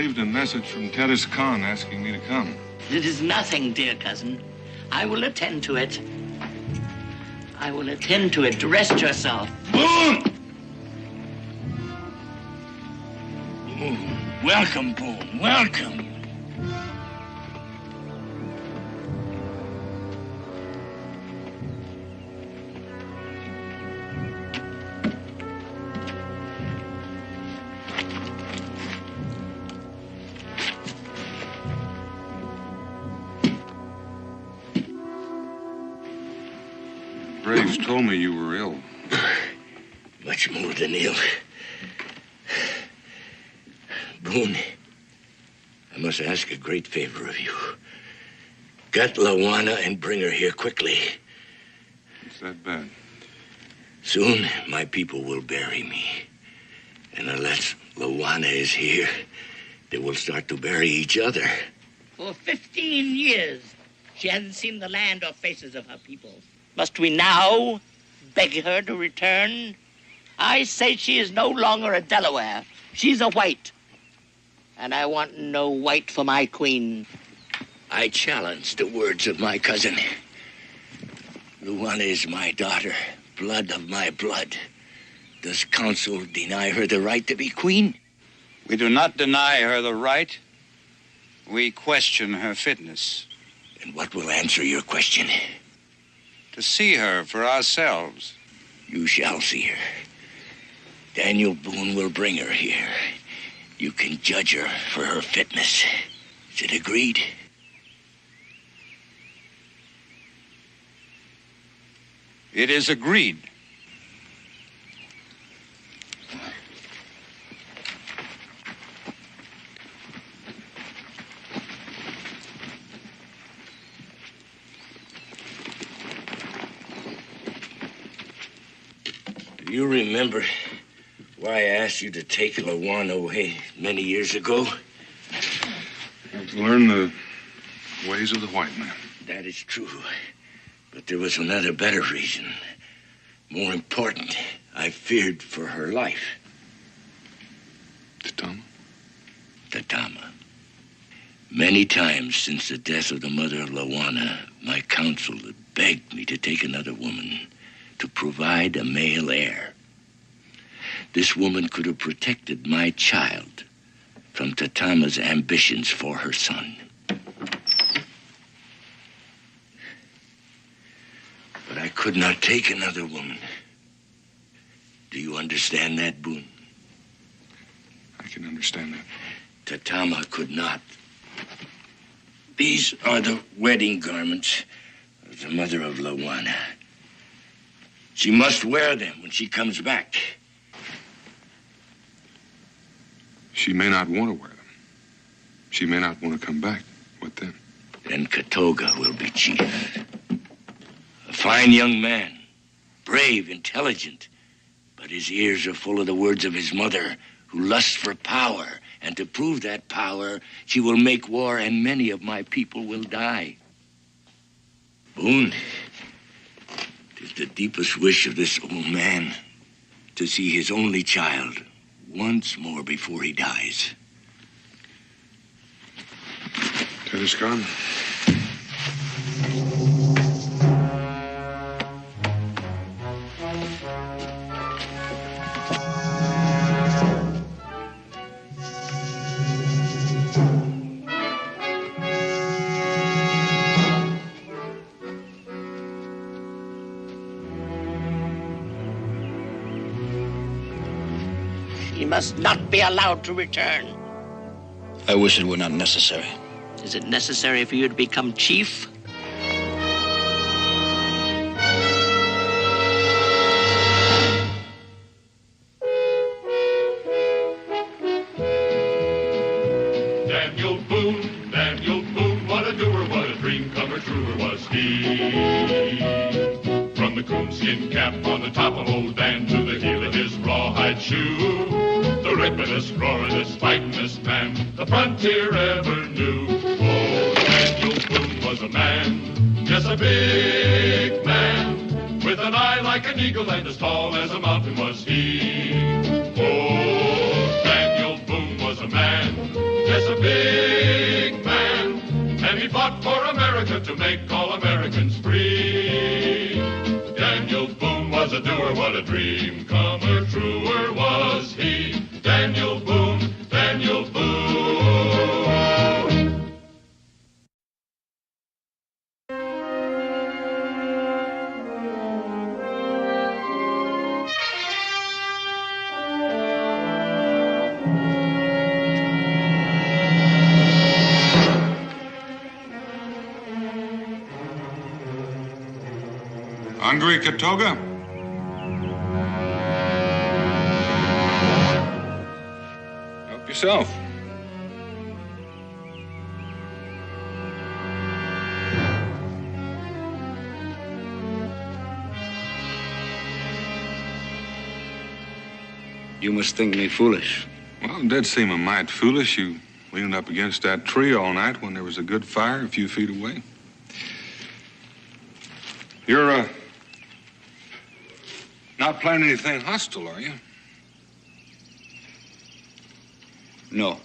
received a message from Terrace Khan asking me to come. It is nothing, dear cousin. I will attend to it. I will attend to it. Rest yourself. Boone! Boone. Welcome, Boone. Welcome. Braves told me you were ill. Much more than ill. Boone, I must ask a great favor of you. Get Lawana and bring her here quickly. It's that bad. Soon, my people will bury me. And unless Lawana is here, they will start to bury each other. For 15 years, she hasn't seen the land or faces of her people. Must we now beg her to return? I say she is no longer a Delaware. She's a white. And I want no white for my queen. I challenge the words of my cousin. Luana is my daughter, blood of my blood. Does council deny her the right to be queen? We do not deny her the right. We question her fitness. And what will answer your question? To see her for ourselves. You shall see her. Daniel Boone will bring her here. You can judge her for her fitness. Is it agreed? It is agreed. Do you remember why I asked you to take Lawana away many years ago? To learn the ways of the white man. That is true. But there was another better reason. More important, I feared for her life. Tatama? Tatama. Many times since the death of the mother of Lawana, my council had begged me to take another woman to provide a male heir. This woman could have protected my child from Tatama's ambitions for her son. But I could not take another woman. Do you understand that, Boone? I can understand that. Tatama could not. These are the wedding garments of the mother of Lawana. She must wear them when she comes back. She may not want to wear them. She may not want to come back. What then? Then Katoga will be chief. A fine young man, brave, intelligent, but his ears are full of the words of his mother, who lusts for power, and to prove that power, she will make war, and many of my people will die. Boone, it is the deepest wish of this old man to see his only child once more before he dies. Terrace Khan? He must not be allowed to return. I wish it were not necessary. Is it necessary for you to become chief? Daniel Boone, what a doer, what a dream comer, truer was he. From the coonskin cap on the top of old Dan to the heel of his rawhide shoe, the ripperest, roaringest, fightingest man the frontier ever knew. Oh, Daniel Boone was a man, yes, a big man, with an eye like an eagle and as tall as a mountain was he. Oh, Daniel Boone was a man, yes, a big man, and he fought for America to make all Americans free. Daniel Boone was a doer, what a dream comer, truer was he. Daniel Boone, Daniel Boone. Hungry, Katoga? Help yourself. You must think me foolish. Well, it did seem a mite foolish. You leaned up against that tree all night when there was a good fire a few feet away. You're, not planning anything hostile, are you? No.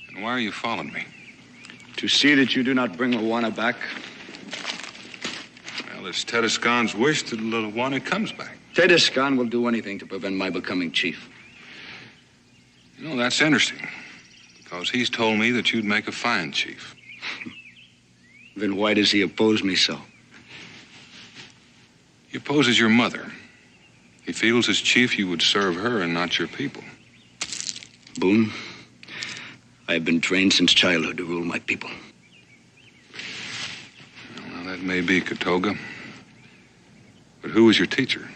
And why are you following me? To see that you do not bring Luana back. Well, it's Tedescon's wish that Luana comes back. Tedescan will do anything to prevent my becoming chief. You know, that's interesting. Because he's told me that you'd make a fine chief. Then why does he oppose me so? He opposes your mother. He feels as chief you would serve her and not your people. Boone, I have been trained since childhood to rule my people. Well, now, that may be, Katoga. But who was your teacher?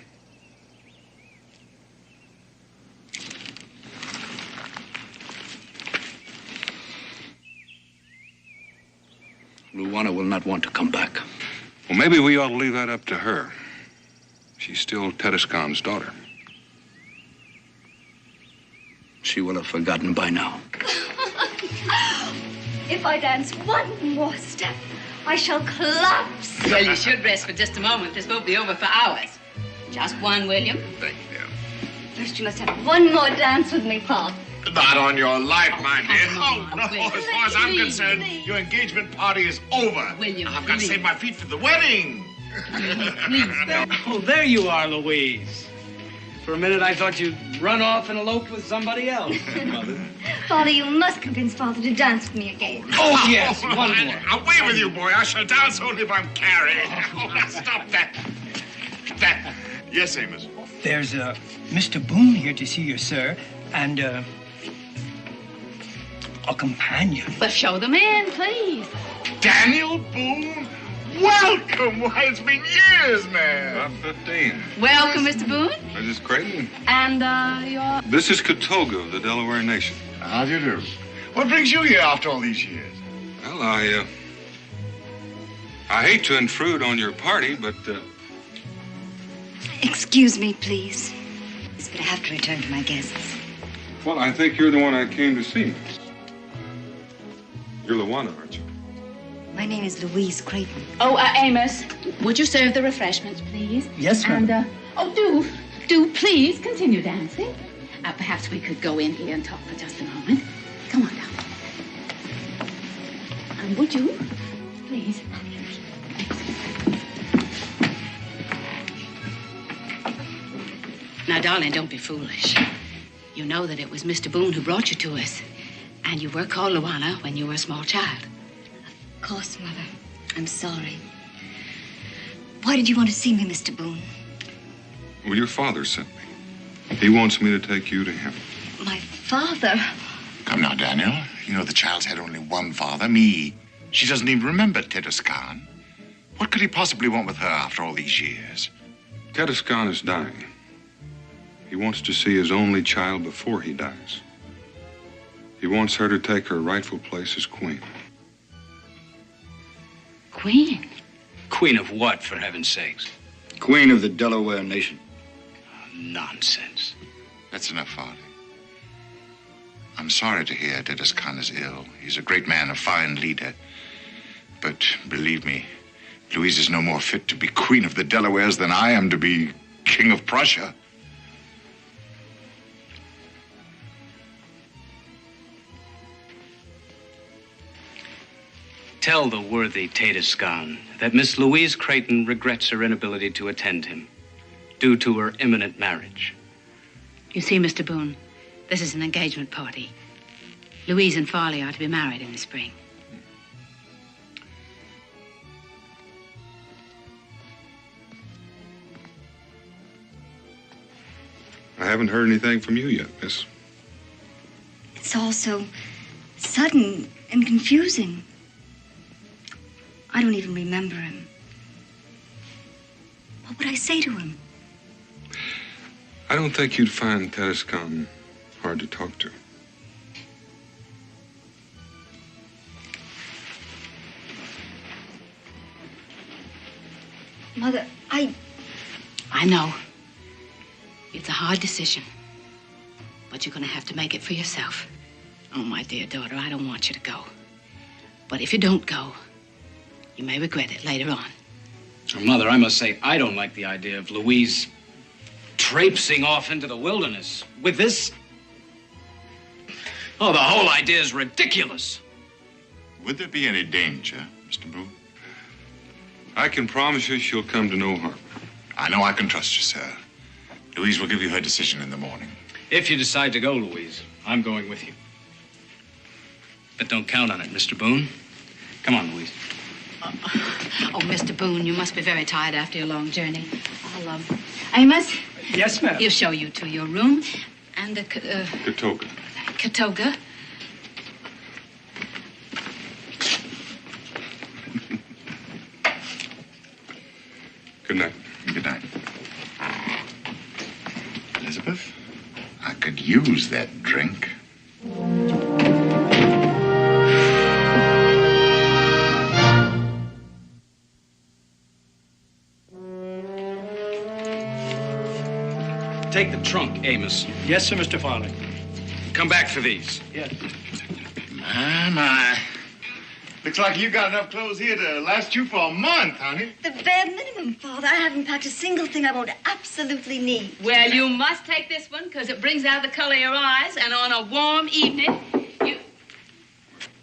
Luana will not want to come back. Well, maybe we ought to leave that up to her. She's still Tedescon's daughter. She will have forgotten by now. If I dance one more step, I shall collapse. Well, you should rest for just a moment. This won't be over for hours. Just one, William. Thank you. First, you must have one more dance with me, Paul. Not on your life, my dear. Come on, Oh, no. William. As far as I'm Please, concerned, please. your engagement party is over. William, I've got to please. save my feet for the wedding. Please. Oh, there you are, Louise. For a minute, I thought you'd run off and elope with somebody else, Mother. Father, you must convince Father to dance with me again. Oh, yes, one more. Away with you, boy. I shall dance only if I'm carried. Oh, now stop that. That. Yes, Amos. There's Mr. Boone here to see you, sir, and a companion. Well, show them in, please. Daniel Boone? Welcome. Why, it's been years, man. About 15. Welcome, Mr. Boone. Mrs. Creighton. And, your... This is Katoga of the Delaware Nation. How do you do? What brings you here after all these years? Well, I hate to intrude on your party, but, Excuse me, please. But I have to return to my guests. well, I think you're the one I came to see. You're Luana, aren't you? My name is Louise Creighton. Oh, Amos, would you serve the refreshments, please? Yes, ma'am. And, do please continue dancing. Perhaps we could go in here and talk for just a moment. Come on down. Would you? Please. Now, darling, don't be foolish. You know that it was Mr. Boone who brought you to us. And you were called Luana when you were a small child. Of course, Mother. I'm sorry. Why did you want to see me, Mr. Boone? Well, your father sent me. He wants me to take you to him. My father? Come now, Daniel. You know the child's had only one father, me. She doesn't even remember Tedescan. What could he possibly want with her after all these years? Tedescan is dying. He wants to see his only child before he dies. He wants her to take her rightful place as queen. Queen? Queen of what, for heaven's sakes? Queen of the Delaware Nation. Nonsense. That's enough, Father. I'm sorry to hear Tedescan is ill. He's a great man, a fine leader. But believe me, Louise is no more fit to be Queen of the Delawares than I am to be King of Prussia. Tell the worthy Tatiscan that Miss Louise Creighton regrets her inability to attend him due to her imminent marriage. You see, Mr. Boone, this is an engagement party. Louise and Farley are to be married in the spring. I haven't heard anything from you yet, miss. It's all so sudden and confusing. I don't even remember him. What would I say to him? I don't think you'd find Tatiscan hard to talk to. Mother, I know. It's a hard decision. But you're going to have to make it for yourself. Oh, my dear daughter, I don't want you to go. But if you don't go, you may regret it later on. Mother, I must say, I don't like the idea of Louise traipsing off into the wilderness with this. Oh, the whole idea is ridiculous. Would there be any danger, Mr. Boone? I can promise you she'll come to no harm. I know I can trust you, sir. Louise will give you her decision in the morning. If you decide to go, Louise, I'm going with you. But don't count on it, Mr. Boone. Come on, Louise. Oh, Mr. Boone, you must be very tired after your long journey. I'll, Amos? Yes, ma'am. He'll show you to your room and the, Katoga. Katoga. Good night. Good night. Elizabeth, I could use that drink. Take the trunk, Amos. Yes, sir, Mr. Farley. Come back for these. Yes. My. Looks like you got enough clothes here to last you for a month, honey. The bare minimum, Father. I haven't packed a single thing I won't absolutely need. Well, you must take this one because it brings out the color of your eyes, and on a warm evening, you...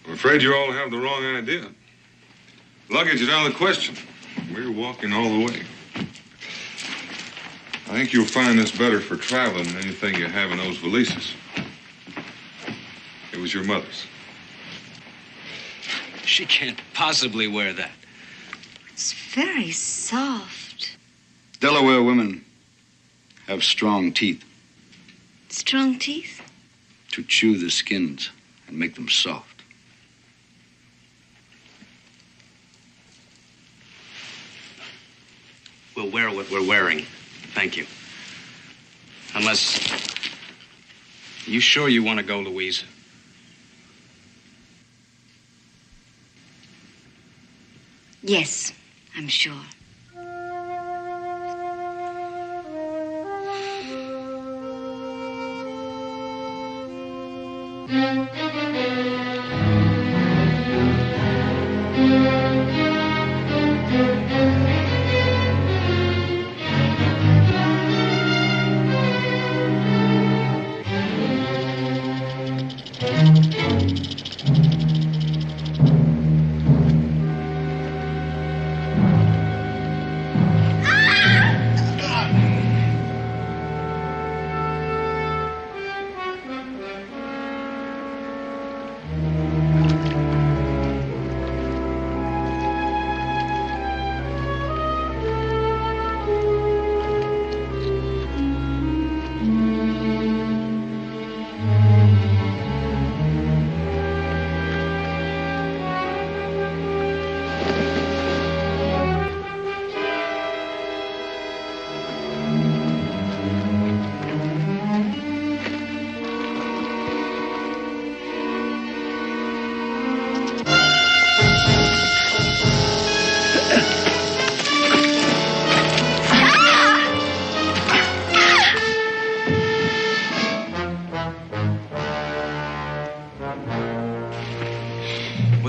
I'm afraid you all have the wrong idea. Luggage is out of the question. We're walking all the way. I think you'll find this better for traveling than anything you have in those valises. It was your mother's. She can't possibly wear that. It's very soft. Delaware women have strong teeth Strong teeth? to chew the skins and make them soft. We'll wear what we're wearing. Thank you. Unless... You sure you want to go, Louise? Yes, I'm sure.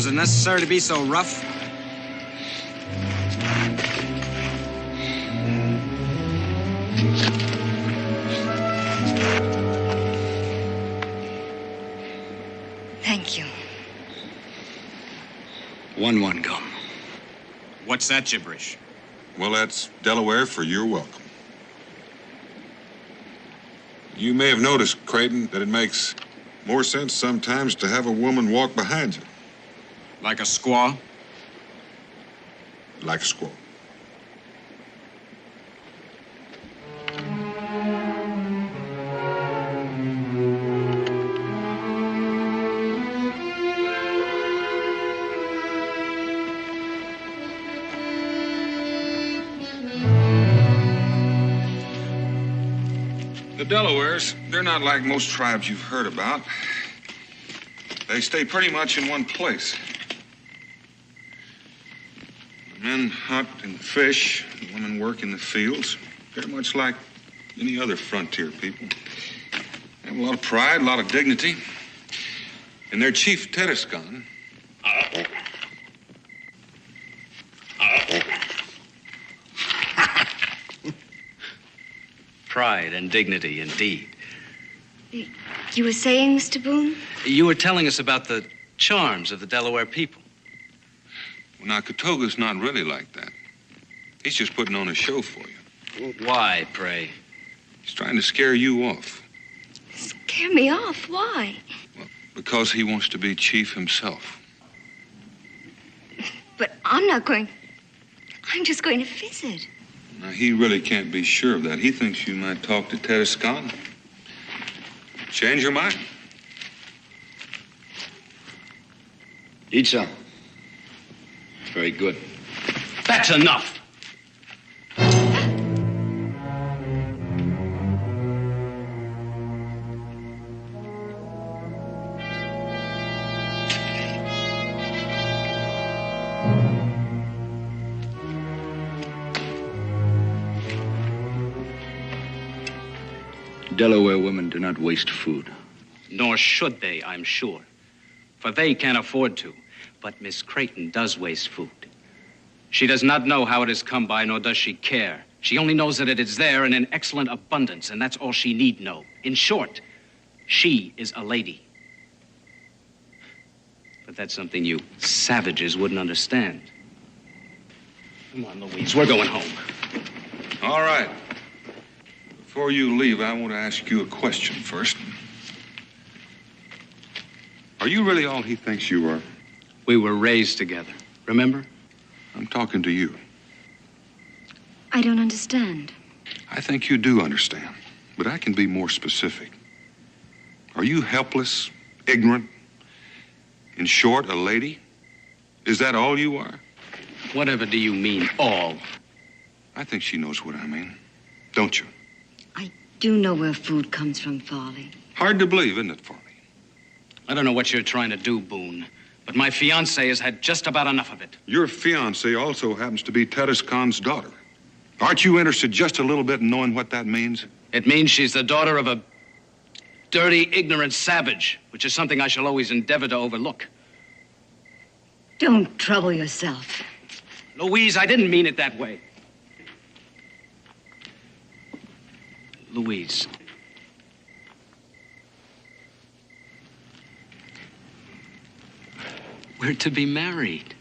Was it necessary to be so rough? Thank you. 1-1 gum. What's that gibberish? Well, that's Delaware for you're welcome. You may have noticed, Creighton, that it makes more sense sometimes to have a woman walk behind you. Like a squaw? Like a squaw. The Delawares, they're not like most tribes you've heard about. They stay pretty much in one place. The men hunt and fish, the women work in the fields. They're much like any other frontier people. They have a lot of pride, a lot of dignity. And their chief, Tedescon, Pride and dignity, indeed. You were saying, Mr. Boone? You were telling us about the charms of the Delaware people. well, now, Katoga's not really like that. He's just putting on a show for you. Why, pray? He's trying to scare you off. Scare me off? Why? Well, because he wants to be chief himself. But I'm not going... I'm just going to visit. Now, he really can't be sure of that. He thinks you might talk to Tedescon. Change your mind. Eat some. Very good. That's enough. Delaware women do not waste food. Nor should they, I'm sure. For they can't afford to. But Miss Creighton does waste food. She does not know how it has come by, nor does she care. She only knows that it is there and in excellent abundance, and that's all she need know. In short, she is a lady. But that's something you savages wouldn't understand. Come on, Louise, we're going home. All right. Before you leave, I want to ask you a question first. Are you really all he thinks you are? We were raised together, remember? I'm talking to you. I don't understand. I think you do understand, but I can be more specific. Are you helpless, ignorant, in short, a lady? Is that all you are? Whatever do you mean, all? I think she knows what I mean. Don't you? I do know where food comes from, Farley. Hard to believe, isn't it, Farley? I don't know what you're trying to do, Boone, but my fiancée has had just about enough of it. Your fiancée also happens to be Tedescon's daughter. Aren't you interested just a little bit in knowing what that means? It means she's the daughter of a dirty, ignorant savage, which is something I shall always endeavor to overlook. Don't trouble yourself. Louise, I didn't mean it that way. Louise. We're to be married.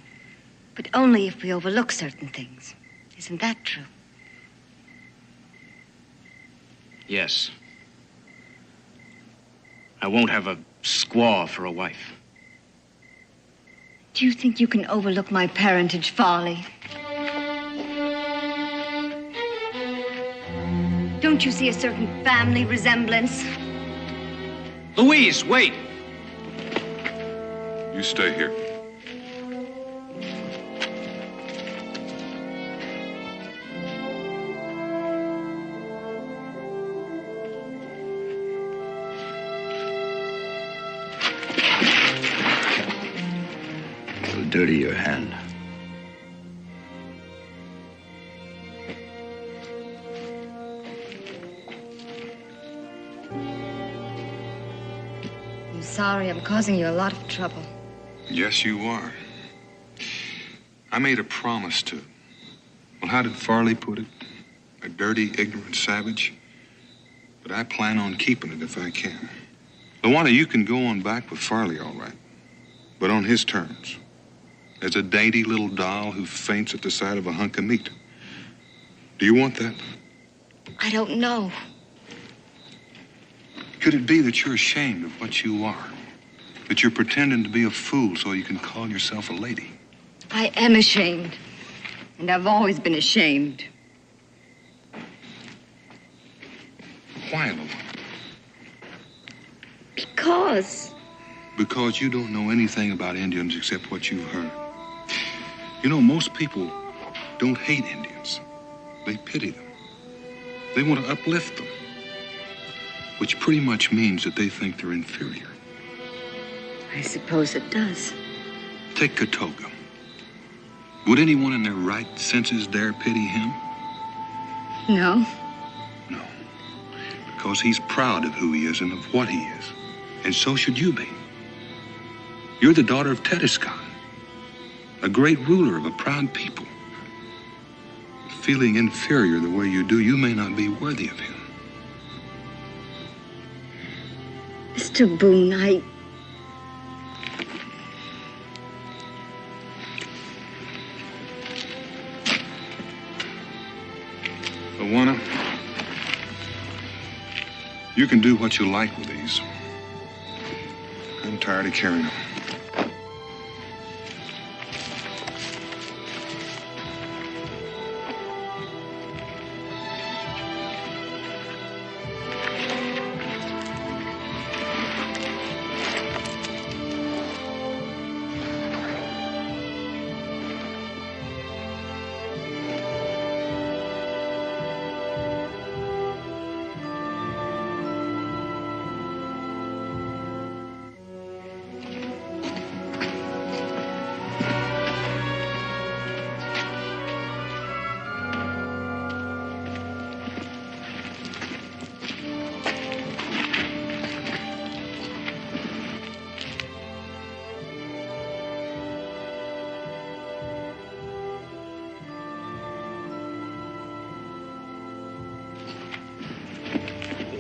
But only if we overlook certain things. Isn't that true? Yes. I won't have a squaw for a wife. Do you think you can overlook my parentage, Farley? Don't you see a certain family resemblance? Louise, wait! You stay here. It'll dirty your hand. I'm sorry I'm causing you a lot of trouble. Yes, you are. I made a promise to... Well, how did Farley put it? A dirty, ignorant savage? But I plan on keeping it if I can. Luana, you can go on back with Farley, all right. But on his terms. as a dainty little doll who faints at the sight of a hunk of meat. Do you want that? I don't know. Could it be that you're ashamed of what you are? That you're pretending to be a fool so you can call yourself a lady? I am ashamed. And I've always been ashamed. Why, Luana? Because you don't know anything about Indians except what you've heard. You know, most people don't hate Indians. They pity them. They want to uplift them. Which pretty much means that they think they're inferior. I suppose it does. Take Katoga. Would anyone in their right senses dare pity him? No. No. Because he's proud of who he is and of what he is. And so should you be. You're the daughter of Tedescan, a great ruler of a proud people. Feeling inferior the way you do, you may not be worthy of him. Mr. Boone, Luana, you can do what you like with these. I'm tired of carrying them.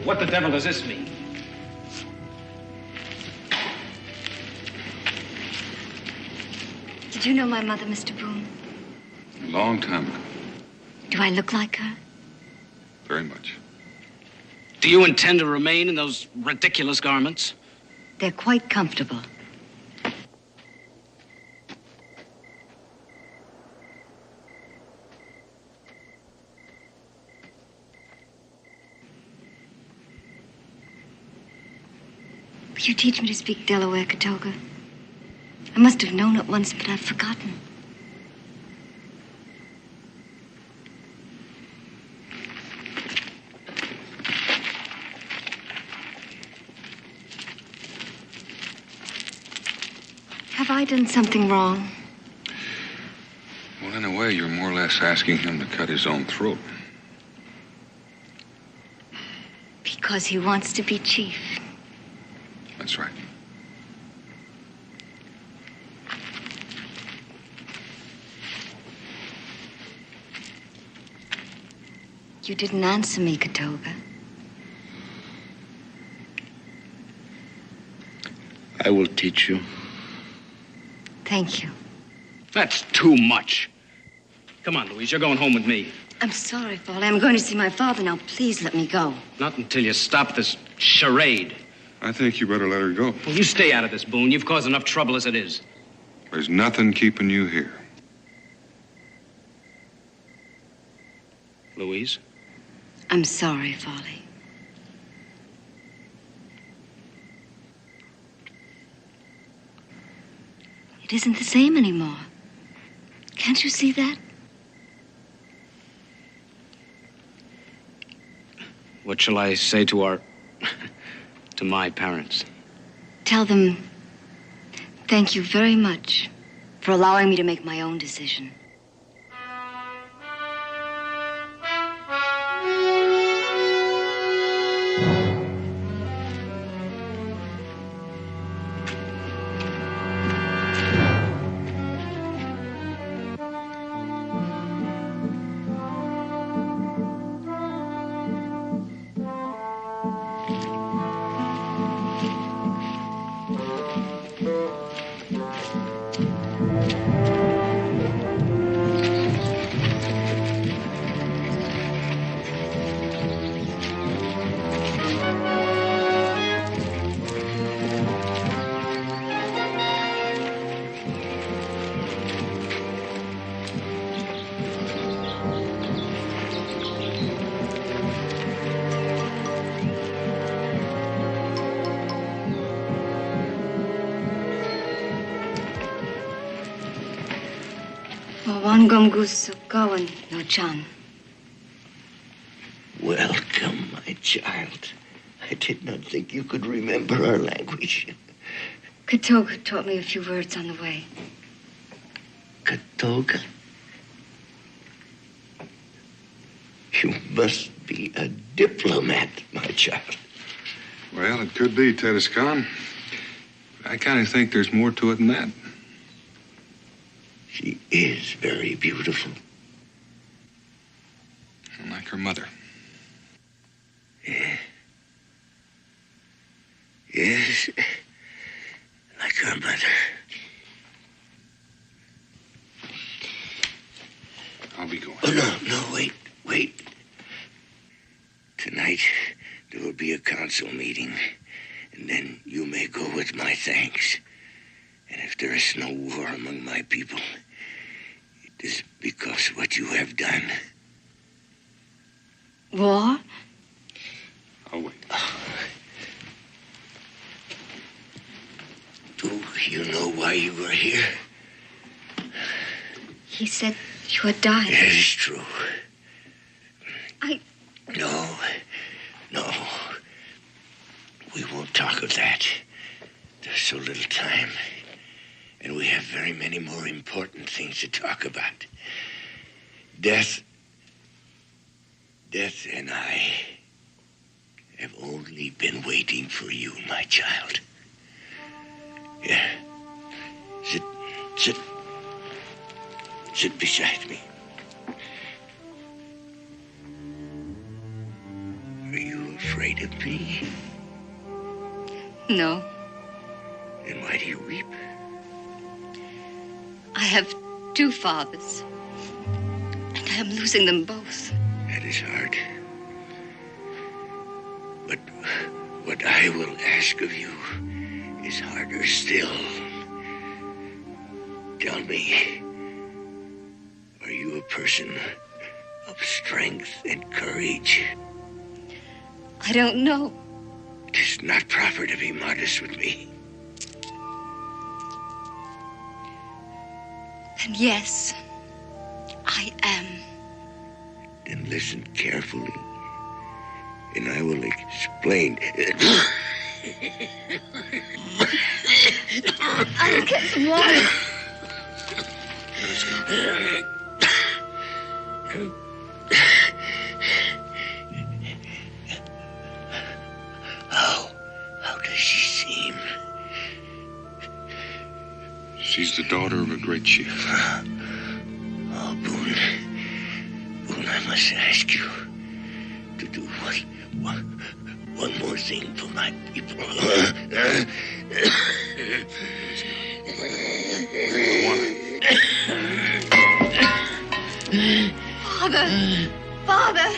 What the devil does this mean? did you know my mother, Mr. Boone? A long time ago. Do I look like her? Very much. Do you intend to remain in those ridiculous garments? They're quite comfortable. Will you teach me to speak Delaware, Katoga? I must have known it once, but I've forgotten. Have I done something wrong? Well, in a way, you're more or less asking him to cut his own throat. Because he wants to be chief. That's right. You didn't answer me, Katoga. I will teach you. Thank you. That's too much. Come on, Louise, you're going home with me. I'm sorry, Foley. I'm going to see my father now. Please let me go. Not until you stop this charade. I think you better let her go. Well, you stay out of this, Boone. You've caused enough trouble as it is. There's nothing keeping you here. Louise? I'm sorry, Foley. It isn't the same anymore. Can't you see that? What shall I say to our... to my parents? Tell them thank you very much for allowing me to make my own decision. No, John. Welcome, my child. I did not think you could remember our language. Katoga taught me a few words on the way. Katoga? You must be a diplomat, my child. Well, it could be, Tedescon. I kind of think there's more to it than that. She is very beautiful. Like her mother. Yeah. Yes, like her mother. I'll be going. Oh, no, wait. Tonight, there will be a council meeting, and then you may go with my thanks. And if there is no war among my people, it is because of what you have done. War? I'll wait. Do you know why you were here? He said you had died. It is true. No. We won't talk of that. There's so little time. And we have very many more important things to talk about. Death and I have only been waiting for you, my child. Here. Sit beside me. Are you afraid of me? No. Then why do you weep? I have two fathers, and I am losing them both. That is hard. But what I will ask of you is harder still. Tell me, are you a person of strength and courage? I don't know. It is not proper to be modest with me. And yes, I am. Then listen carefully, and I will explain. I'll get some water. How does she seem? She's the daughter of a great chief. Oh, Boone, I must ask you to do one more thing for my people. Father!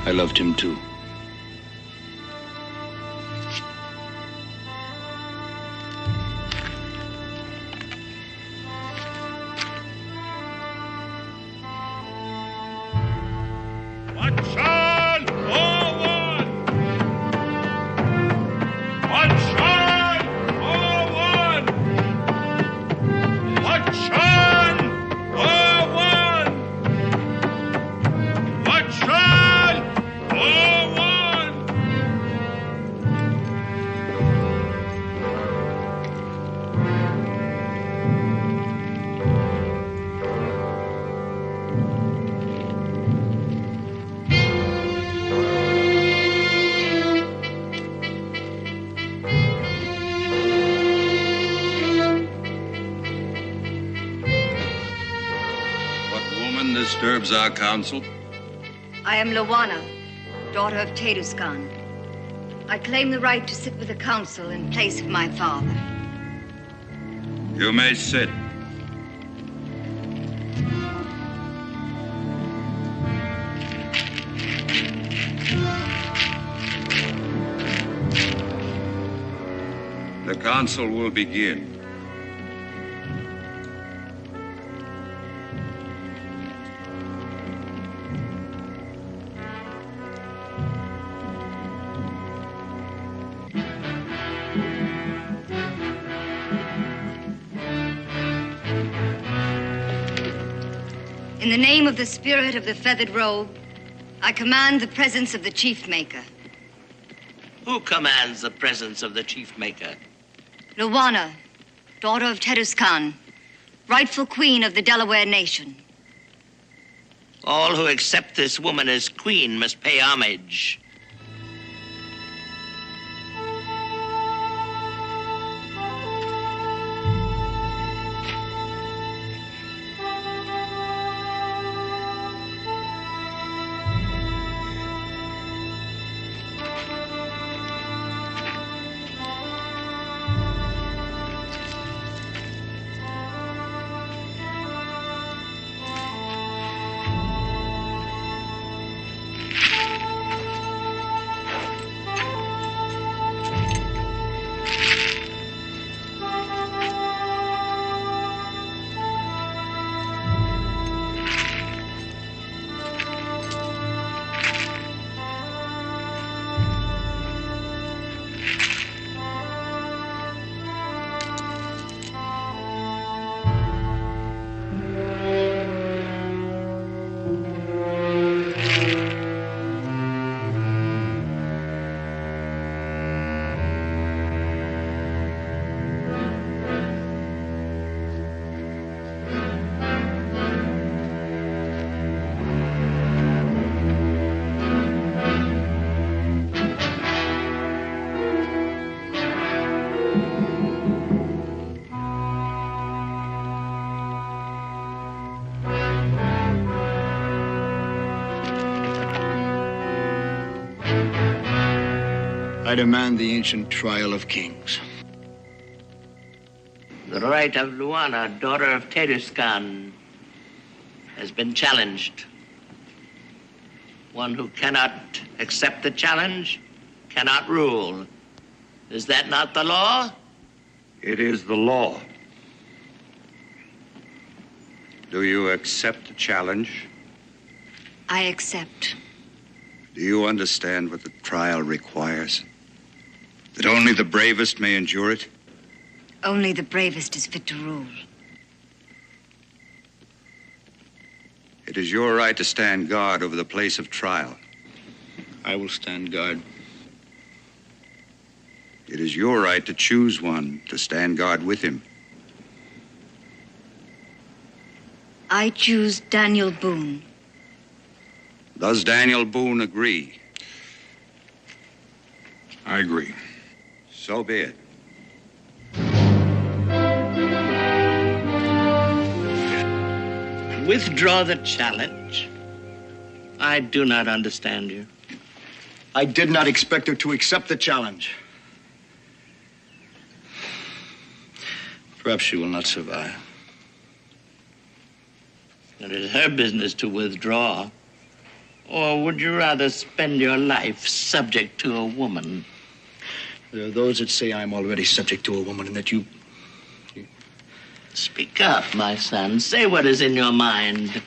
I loved him too. Disturbs our council. I am Lawana, daughter of Teduscan. I claim the right to sit with the council in place of my father. You may sit. The council will begin. In the name of the spirit of the feathered robe, I command the presence of the chief maker. Who commands the presence of the chief maker? Lawana, daughter of Teduscan, rightful queen of the Delaware nation. All who accept this woman as queen must pay homage. I demand the ancient trial of kings. The right of Luana, daughter of Teduscan, has been challenged. One who cannot accept the challenge cannot rule. Is that not the law? It is the law. Do you accept the challenge? I accept. Do you understand what the trial requires? That only the bravest may endure it? Only the bravest is fit to rule. It is your right to stand guard over the place of trial. I will stand guard. It is your right to choose one to stand guard with him. I choose Daniel Boone. Does Daniel Boone agree? I agree. So be it. Withdraw the challenge. I do not understand you. I did not expect her to accept the challenge. Perhaps she will not survive. It is her business to withdraw Or would you rather spend your life subject to a woman? There are those that say I'm already subject to a woman and that you... Speak up, my son. Say what is in your mind.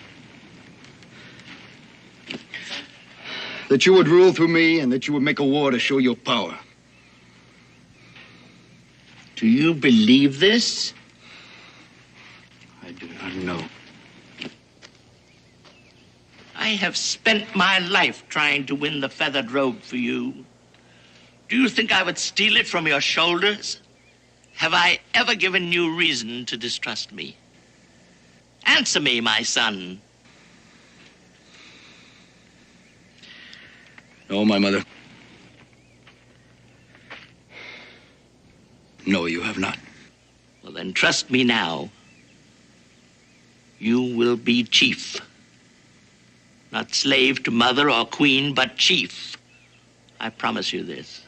That you would rule through me and that you would make a war to show your power. Do you believe this? I do not know. I have spent my life trying to win the feathered robe for you. Do you think I would steal it from your shoulders? Have I ever given you reason to distrust me? Answer me, my son. No, my mother. No, you have not. Well, then trust me now. You will be chief. Not slave to mother or queen, but chief. I promise you this.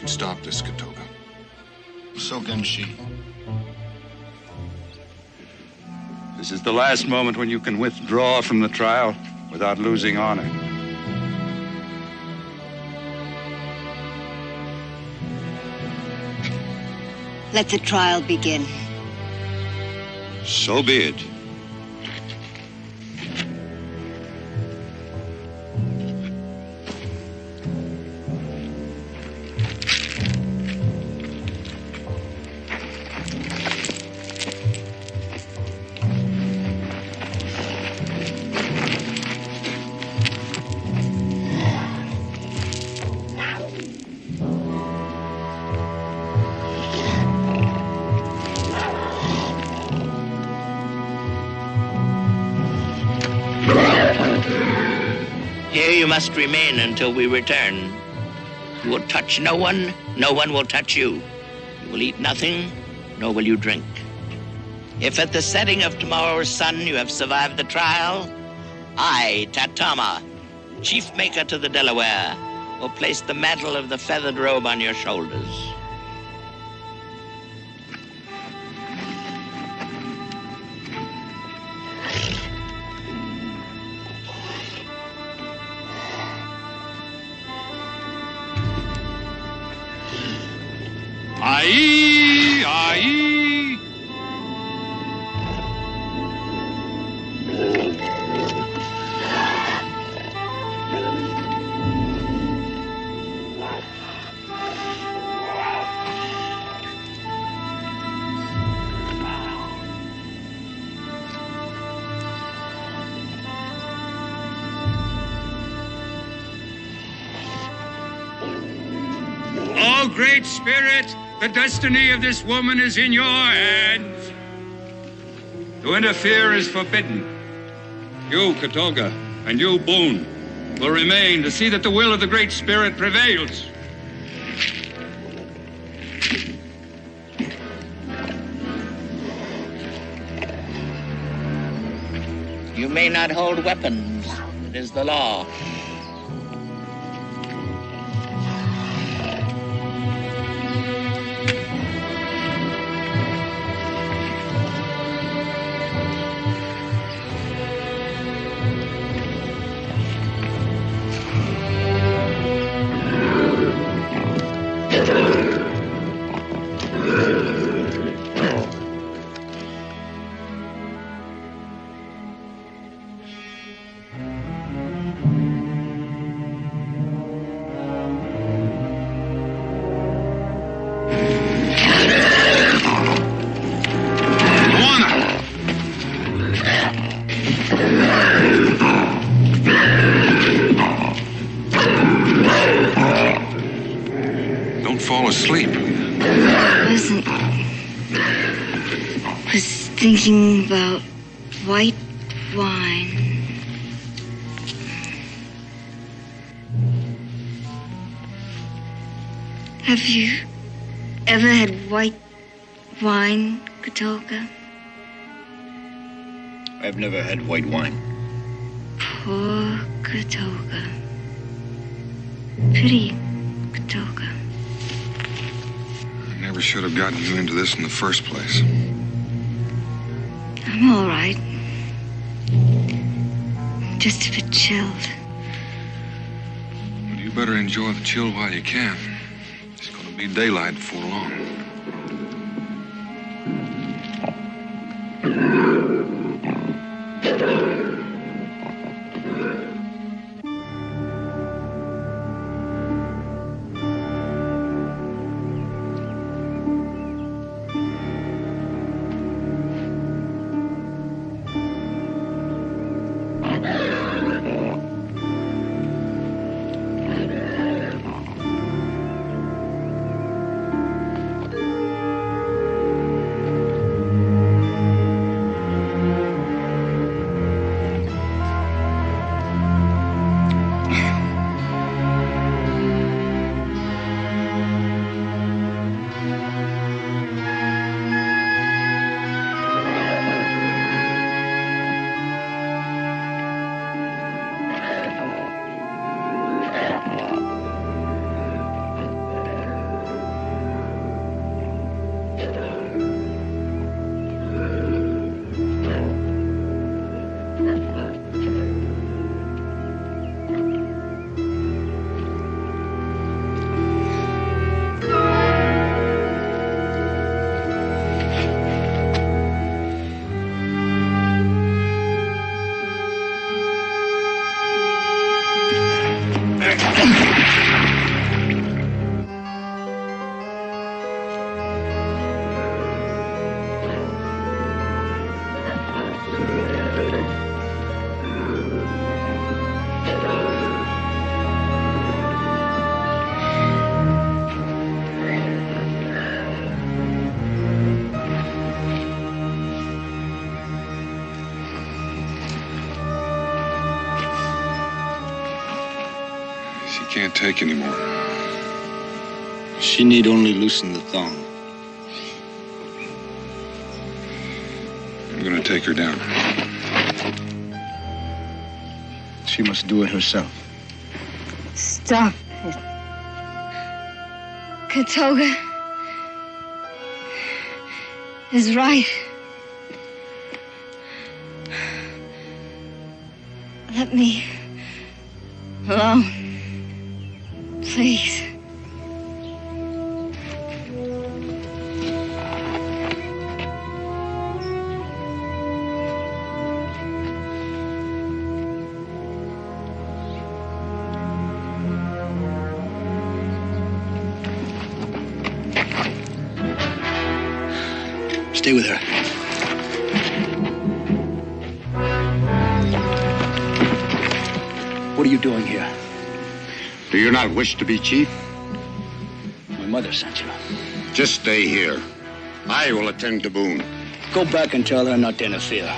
Stop this, Katoga. So can she. This is the last moment when you can withdraw from the trial without losing honor. Let the trial begin. So be it. You must remain until we return. You will touch no one, no one will touch you. You will eat nothing, nor will you drink. If at the setting of tomorrow's sun you have survived the trial, I, Tatama, chief maker to the Delaware, will place the mantle of the feathered robe on your shoulders. Aye, aye. Oh, Great Spirit, the destiny of this woman is in your hands. To interfere is forbidden. You, Katoga, and you, Boone, will remain to see that the will of the Great Spirit prevails. You may not hold weapons. It is the law. Thinking about white wine. Have you ever had white wine, Katolka? I've never had white wine. Poor Katolka. Pity Katolka. I never should have gotten you into this in the first place. I'm all right. Just a bit chilled. Well, you better enjoy the chill while you can. It's going to be daylight before long. Can't take anymore. She need only loosen the thong. I'm gonna take her down. She must do it herself. Stop it. Katolka is right. Let me alone. Please. Stay with her. What are you doing here? Do you not wish to be chief? My mother sent you. Just stay here. I will attend to Boone. Go back and tell her not to interfere.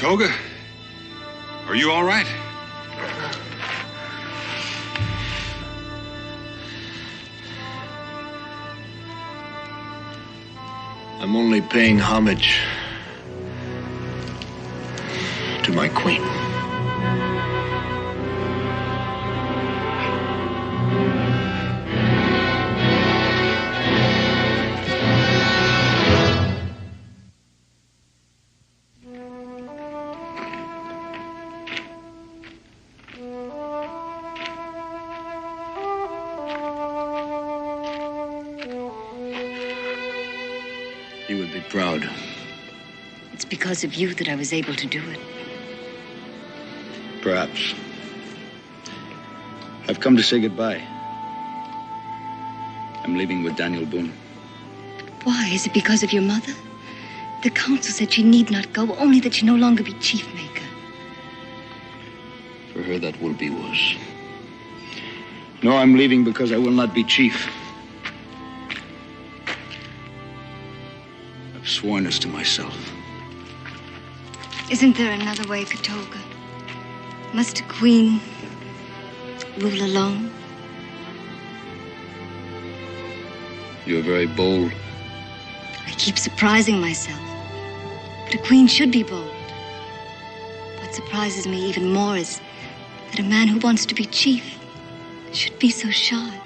Katoga, are you all right? I'm only paying homage to my queen. You would be proud. It's because of you that I was able to do it. Perhaps. I've come to say goodbye. I'm leaving with Daniel Boone. Why? Is it because of your mother? The council said she need not go, only that she no longer be chief maker. For her, that will be worse. No, I'm leaving because I will not be chief. I've sworn this to myself. Isn't there another way, Katoga? Must a queen rule alone? You're very bold. I keep surprising myself. But a queen should be bold. What surprises me even more is that a man who wants to be chief should be so shy.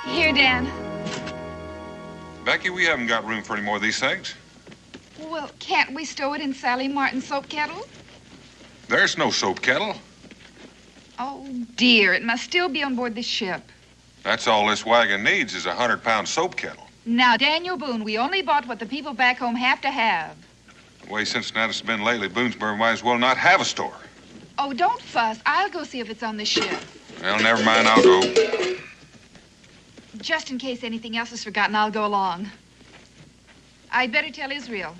Here, Dan. Becky, we haven't got room for any more of these things. Well, can't we stow it in Sally Martin's soap kettle? There's no soap kettle. Oh, dear. It must still be on board the ship. That's all this wagon needs is a 100-pound soap kettle. Now, Daniel Boone, we only bought what the people back home have to have. The way Cincinnati's been lately, Boonesboro might as well not have a store. Oh, don't fuss. I'll go see if it's on the ship. Well, never mind, I'll go. Just in case anything else is forgotten, I'll go along. I'd better tell Israel.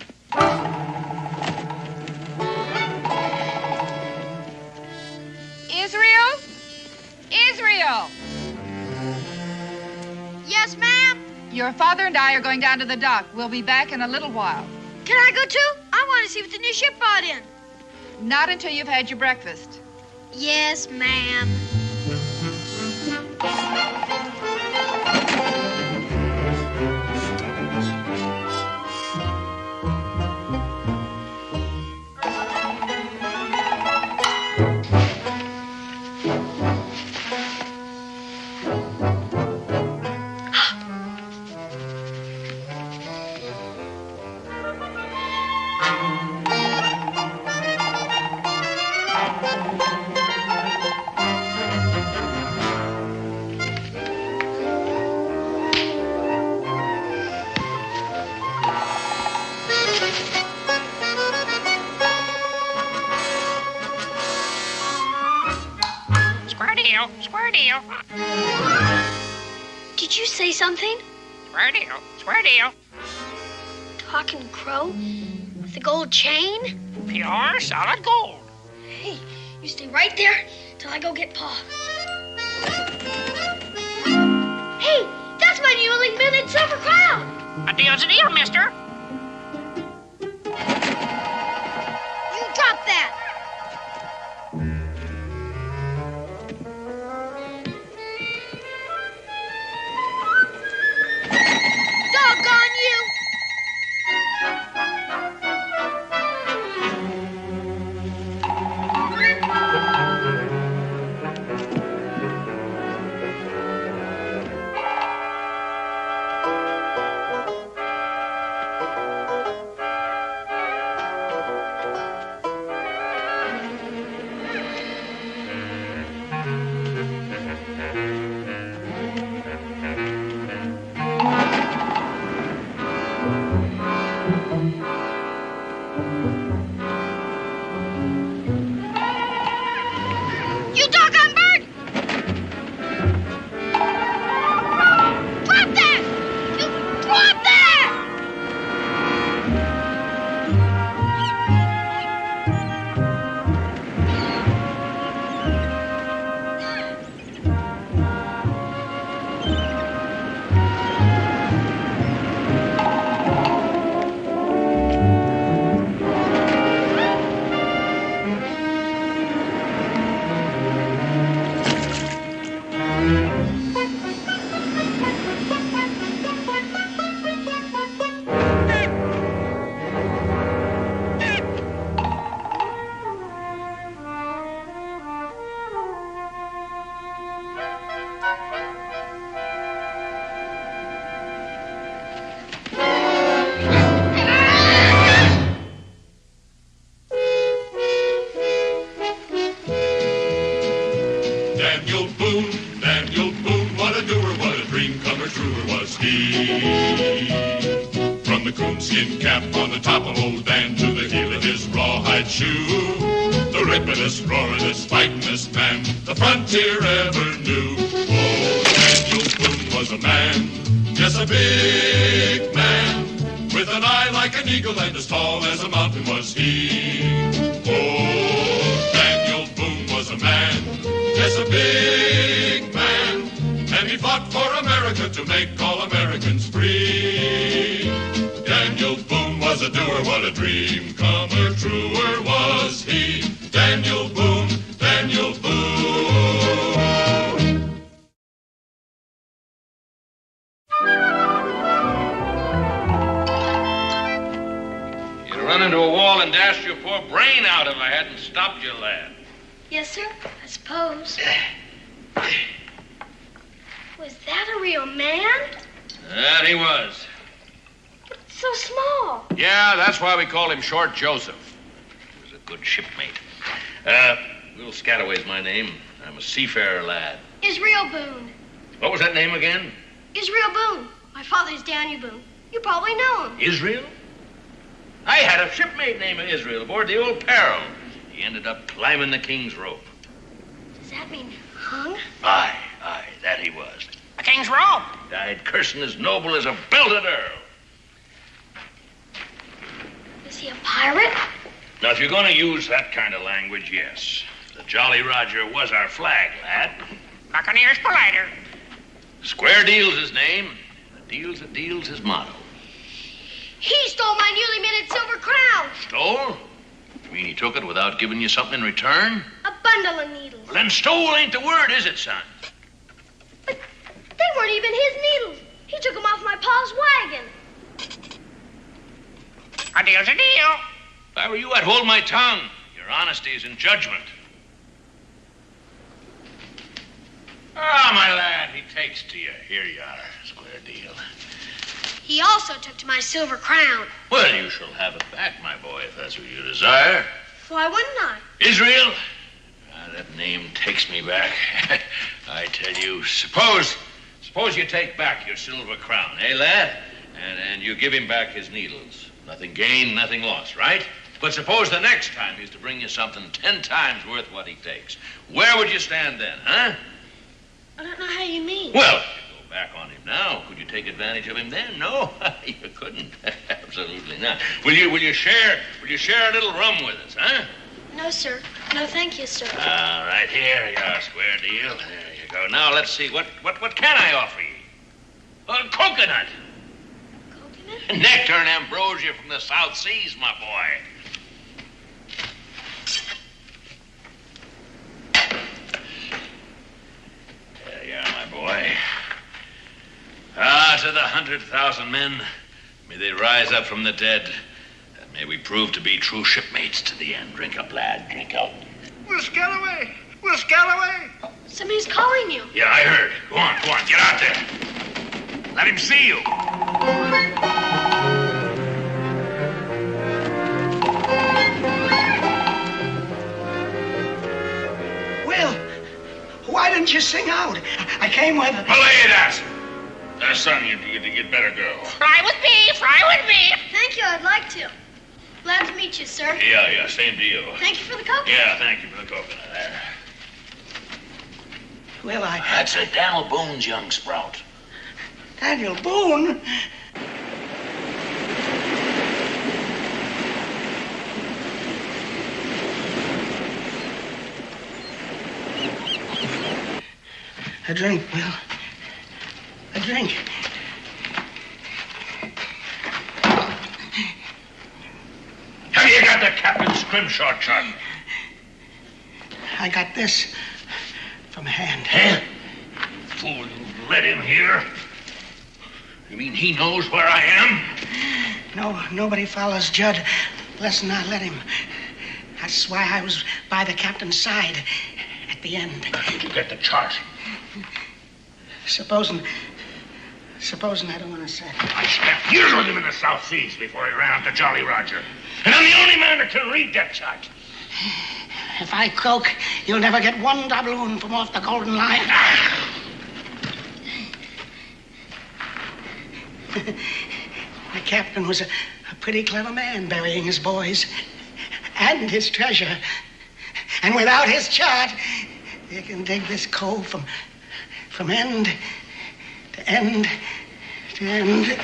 Israel? Israel! Yes, ma'am? Your father and I are going down to the dock. We'll be back in a little while. Can I go too? I want to see what the new ship brought in. Not until you've had your breakfast. Yes, ma'am. Square deal. Did you say something? Square deal. Square deal. Talking crow? With the gold chain? Pure solid gold. Hey, you stay right there till I go get Pa. Hey, that's my new link minute silver crown. A deal's a deal, mister. You drop that. Doggone you! the coonskin cap on the top of old Dan to the heel of his rawhide shoe. The rippin'est, roaring'est, fighting'est man the frontier ever knew. Oh, Daniel Boone was a man, yes, a big man, with an eye like an eagle and as tall as a mountain was he. Oh, Daniel Boone was a man, yes, a big man, and he fought for America to make all Americans free. Daniel Boone was a doer, what a dream comer, truer was he. Daniel Boone, Daniel Boone. You'd run into a wall and dashed your poor brain out if I hadn't stopped you, lad. Yes, sir, I suppose. Was that a real man? That he was. So small. Yeah, that's why we called him Short Joseph. He was a good shipmate. Little Scataway's my name. I'm a seafarer lad. Israel Boone. What was that name again? Israel Boone. My father's Daniel Boone. You probably know him. Israel? I had a shipmate named Israel aboard the old Peril. He ended up climbing the king's rope. Does that mean hung? Aye, that he was. The king's rope. Died cursing as noble as a belted earl. Is he a pirate? Now, if you're going to use that kind of language, yes. The Jolly Roger was our flag, lad. Buccaneer's politer. Square Deal's his name. A deal's a deal's his motto. He stole my newly minted silver crown. Stole? You mean he took it without giving you something in return? A bundle of needles. Well, then stole ain't the word, is it, son? But they weren't even his needles. He took them off my pa's wagon. A deal's a deal. If I were you, I'd hold my tongue. Your honesty is in judgment. Ah, my lad, he takes to you. Here you are, Square Deal. He also took to my silver crown. Well, you shall have it back, my boy, if that's what you desire. Why wouldn't I? Israel? That name takes me back. I tell you, suppose you take back your silver crown, eh, lad? And you give him back his needles. Nothing gained, nothing lost, right? But suppose the next time he's to bring you something 10 times worth what he takes. Where would you stand then, huh? I don't know how you mean. Well, if you go back on him now, could you take advantage of him then? No, you couldn't. Absolutely not. Will you share a little rum with us, huh? No, sir. No, thank you, sir. All right, here you are, Square Deal. There you go. Now, let's see. What can I offer you? A coconut. Coconut? Nectar and ambrosia from the South Seas, my boy. There you are, my boy. Ah, to the 100,000 men, may they rise up from the dead, and may we prove to be true shipmates to the end. Drink up, lad, drink up. Will Scalloway! Will Scalloway! Somebody's calling you. Yeah, I heard. Go on, get out there. Let him see you. Will, why didn't you sing out? I came with... Belay that! Son, you'd better go. Fly with me, fly with me. Thank you, I'd like to. Glad to meet you, sir. Yeah, same deal. Thank you for the coconut. Yeah, thank you for the coconut. There. Well, That's a Daniel Boone's young sprout. Daniel Boone? A drink, Will. A drink. Have you got the captain's scrimshaw chart? I got this from hand. Huh? Fool, you let him here? You mean he knows where I am? No, nobody follows Judd less than I let him. That's why I was by the captain's side at the end. How did you get the chart? Supposing I don't want to say. I spent years with him in the South Seas before he ran out to Jolly Roger. And I'm the only man that can read that chart. If I croak, you'll never get one doubloon from off the golden line. The captain was a pretty clever man, burying his boys and his treasure. And without his chart, you can dig this cove from end to end to end.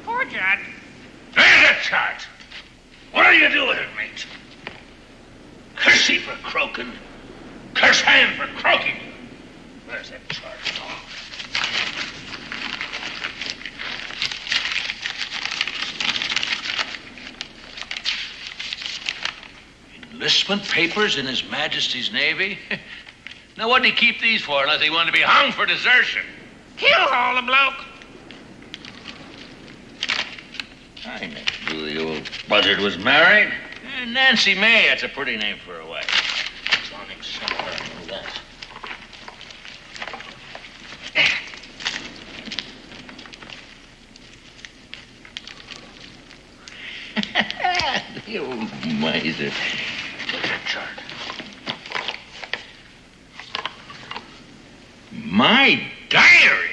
Poor Judd. There's a chart. What'll you do with it, mate? Curse he for croaking. Curse him for croaking. Where's that chart? Enlistment papers in His Majesty's Navy? Now, what did he keep these for unless he wanted to be hung for desertion? He'll haul the bloke. I never knew the old buzzard was married. Nancy May, that's a pretty name for a wife. Sonic somewhere, I know that. The old miser. Look at chart. My diary!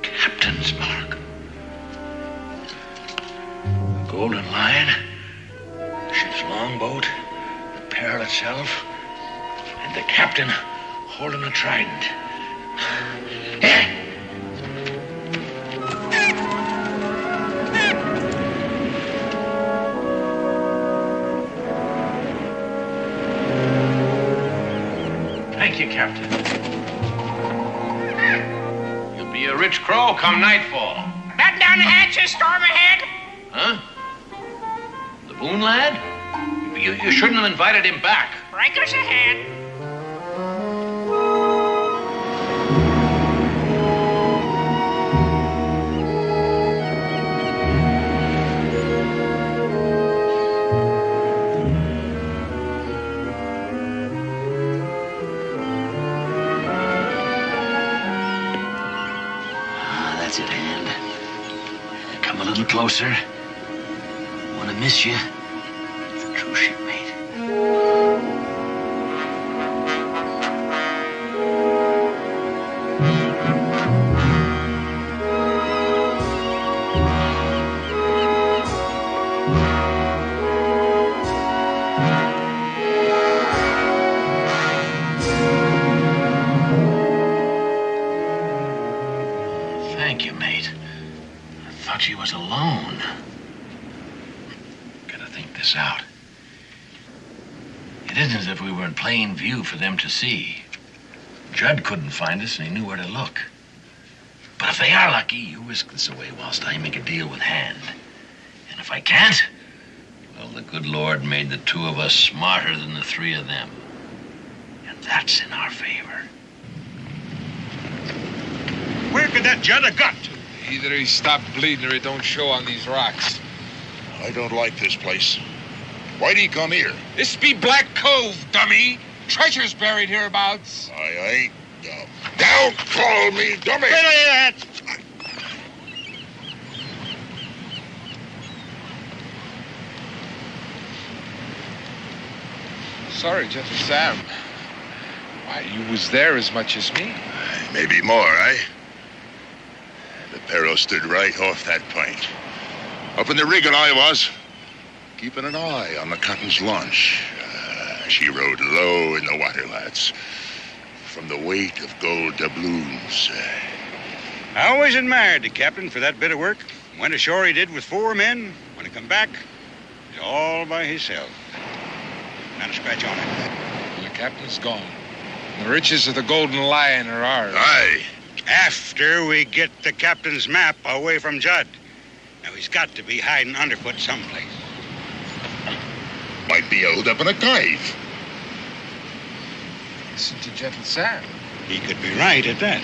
Captain's mark. The Golden Lion, the ship's longboat, the Pearl itself, and the captain holding a trident. Thank you, Captain. You'll be a rich crow come nightfall. Batten down the hatches, storm ahead. Huh? The Boone lad? You shouldn't have invited him back. Breakers ahead. That's it, hand. Come a little closer. Want to miss you. It's a true shipmate. Thank you, mate. I thought she was alone. Gotta think this out. It isn't as if we were in plain view for them to see. Judd couldn't find us, and he knew where to look. But if they are lucky, you whisk this away whilst I make a deal with Hand. And if I can't, well, the good Lord made the two of us smarter than the three of them. And that's in our favor. Where could that Judd have got to? Either he stopped bleeding or he don't show on these rocks. I don't like this place. Why'd he come here? This be Black Cove, dummy. Treasure's buried hereabouts. I ain't dumb. Don't call me dummy! Sorry, Gentle Sam. Why, you was there as much as me. Maybe more, eh? The Perro stood right off that point. Up in the rigging I was, keeping an eye on the captain's launch. She rode low in the water, lads. From the weight of gold doubloons. I always admired the captain for that bit of work. Went ashore he did with 4 men. When he come back, he's all by himself. Not a scratch on it. The captain's gone. The riches of the Golden Lion are ours. Aye. After we get the captain's map away from Judd. Now, he's got to be hiding underfoot someplace. Might be held up in a cave. Listen to Gentle Sam. He could be right at that.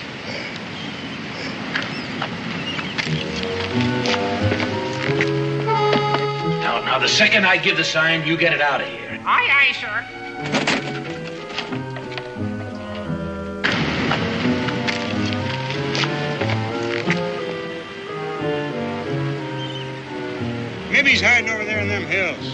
Now, the second I give the sign, you get it out of here. Aye, aye, sir. Maybe he's hiding over there in them hills.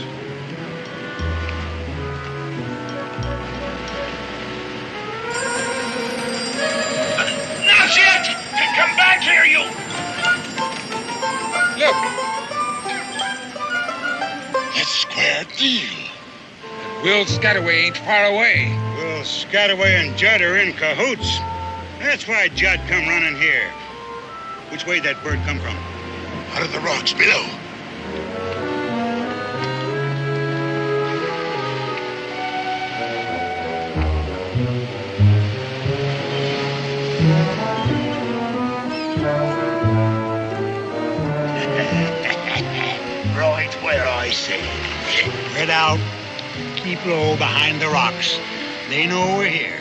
Will Scataway ain't far away. Will Scataway and Judd are in cahoots. That's why Judd come running here. Which way'd that bird come from? Out of the rocks below. Right where I say. Spread out. Keep low behind the rocks. They know we're here.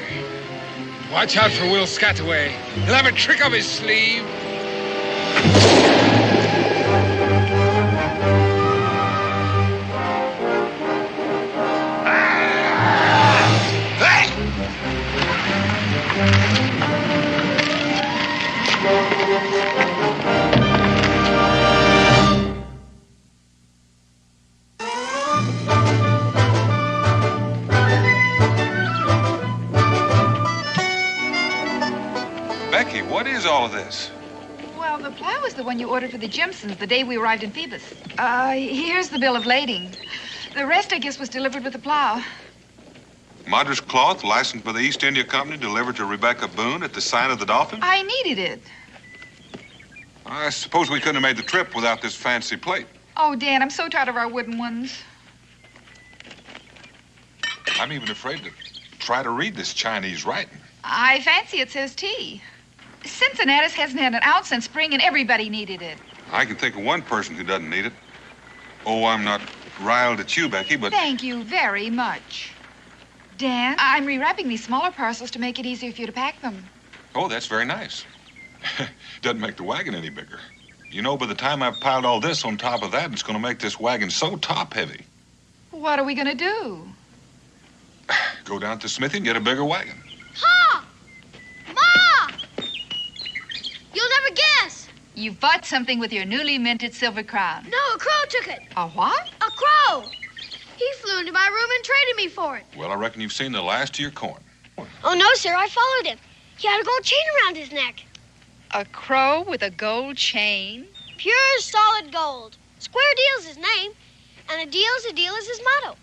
Watch out for Will Scataway. He'll have a trick up his sleeve. Becky, what is all of this? Well, the plow is the one you ordered for the Jimsons the day we arrived in Phoebus. Here's the bill of lading. The rest, I guess, was delivered with the plow. Madras cloth, licensed by the East India Company, delivered to Rebecca Boone at the Sign of the Dolphin? I needed it. I suppose we couldn't have made the trip without this fancy plate. Oh, Dan, I'm so tired of our wooden ones. I'm even afraid to try to read this Chinese writing. I fancy it says tea. Cincinnatus hasn't had an ounce since spring, and everybody needed it. I can think of one person who doesn't need it. Oh, I'm not riled at you, Becky, but... Thank you very much. Dan, I'm rewrapping these smaller parcels to make it easier for you to pack them. Oh, that's very nice. Doesn't make the wagon any bigger. You know, by the time I've piled all this on top of that, it's going to make this wagon so top-heavy. What are we going to do? Go down to the smithy and get a bigger wagon. Pa! Ma! You'll never guess. You bought something with your newly minted silver crown. No, a crow took it. A what? A crow. He flew into my room and traded me for it. Well, I reckon you've seen the last of your coin. Oh, no, sir. I followed him. He had a gold chain around his neck. A crow with a gold chain? Pure, solid gold. Square Deal's his name, and a deal's his motto.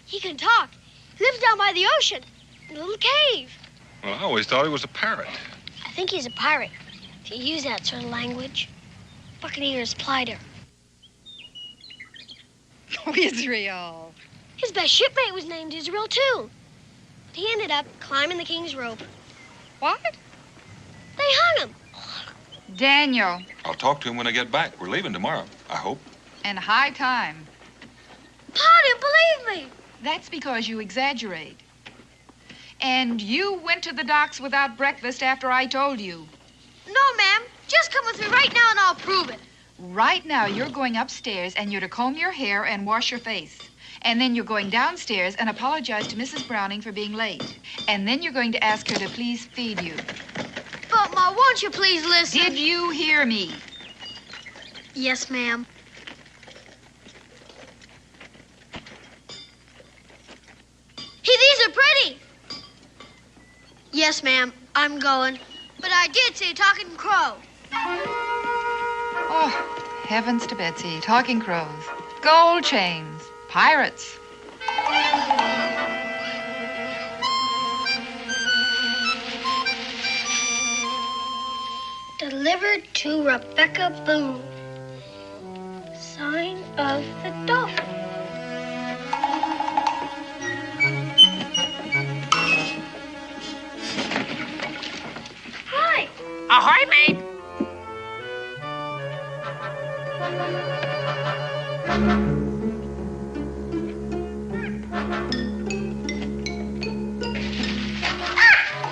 He can talk. He lives down by the ocean in a little cave. Well, I always thought he was a parrot. I think he's a pirate. If you use that sort of language. Buccaneers plied her. Oh, Israel. His best shipmate was named Israel, too. But he ended up climbing the king's rope. What? They hung him. Daniel. I'll talk to him when I get back. We're leaving tomorrow, I hope. And high time. Pa didn't believe me. That's because you exaggerate. And you went to the docks without breakfast after I told you. No, ma'am. Just come with me right now and I'll prove it. Right now, you're going upstairs and you're to comb your hair and wash your face. And then you're going downstairs and apologize to Mrs. Browning for being late. And then you're going to ask her to please feed you. But, Ma, won't you please listen? Did you hear me? Yes, ma'am. Hey, these are pretty. Yes, ma'am. I'm going. But I did say talking crow. Oh, heavens to Betsy. Talking crows. Gold chains. Pirates. Delivered to Rebecca Boone. Sign of the Dolphin. Hi. Ahoy, mate.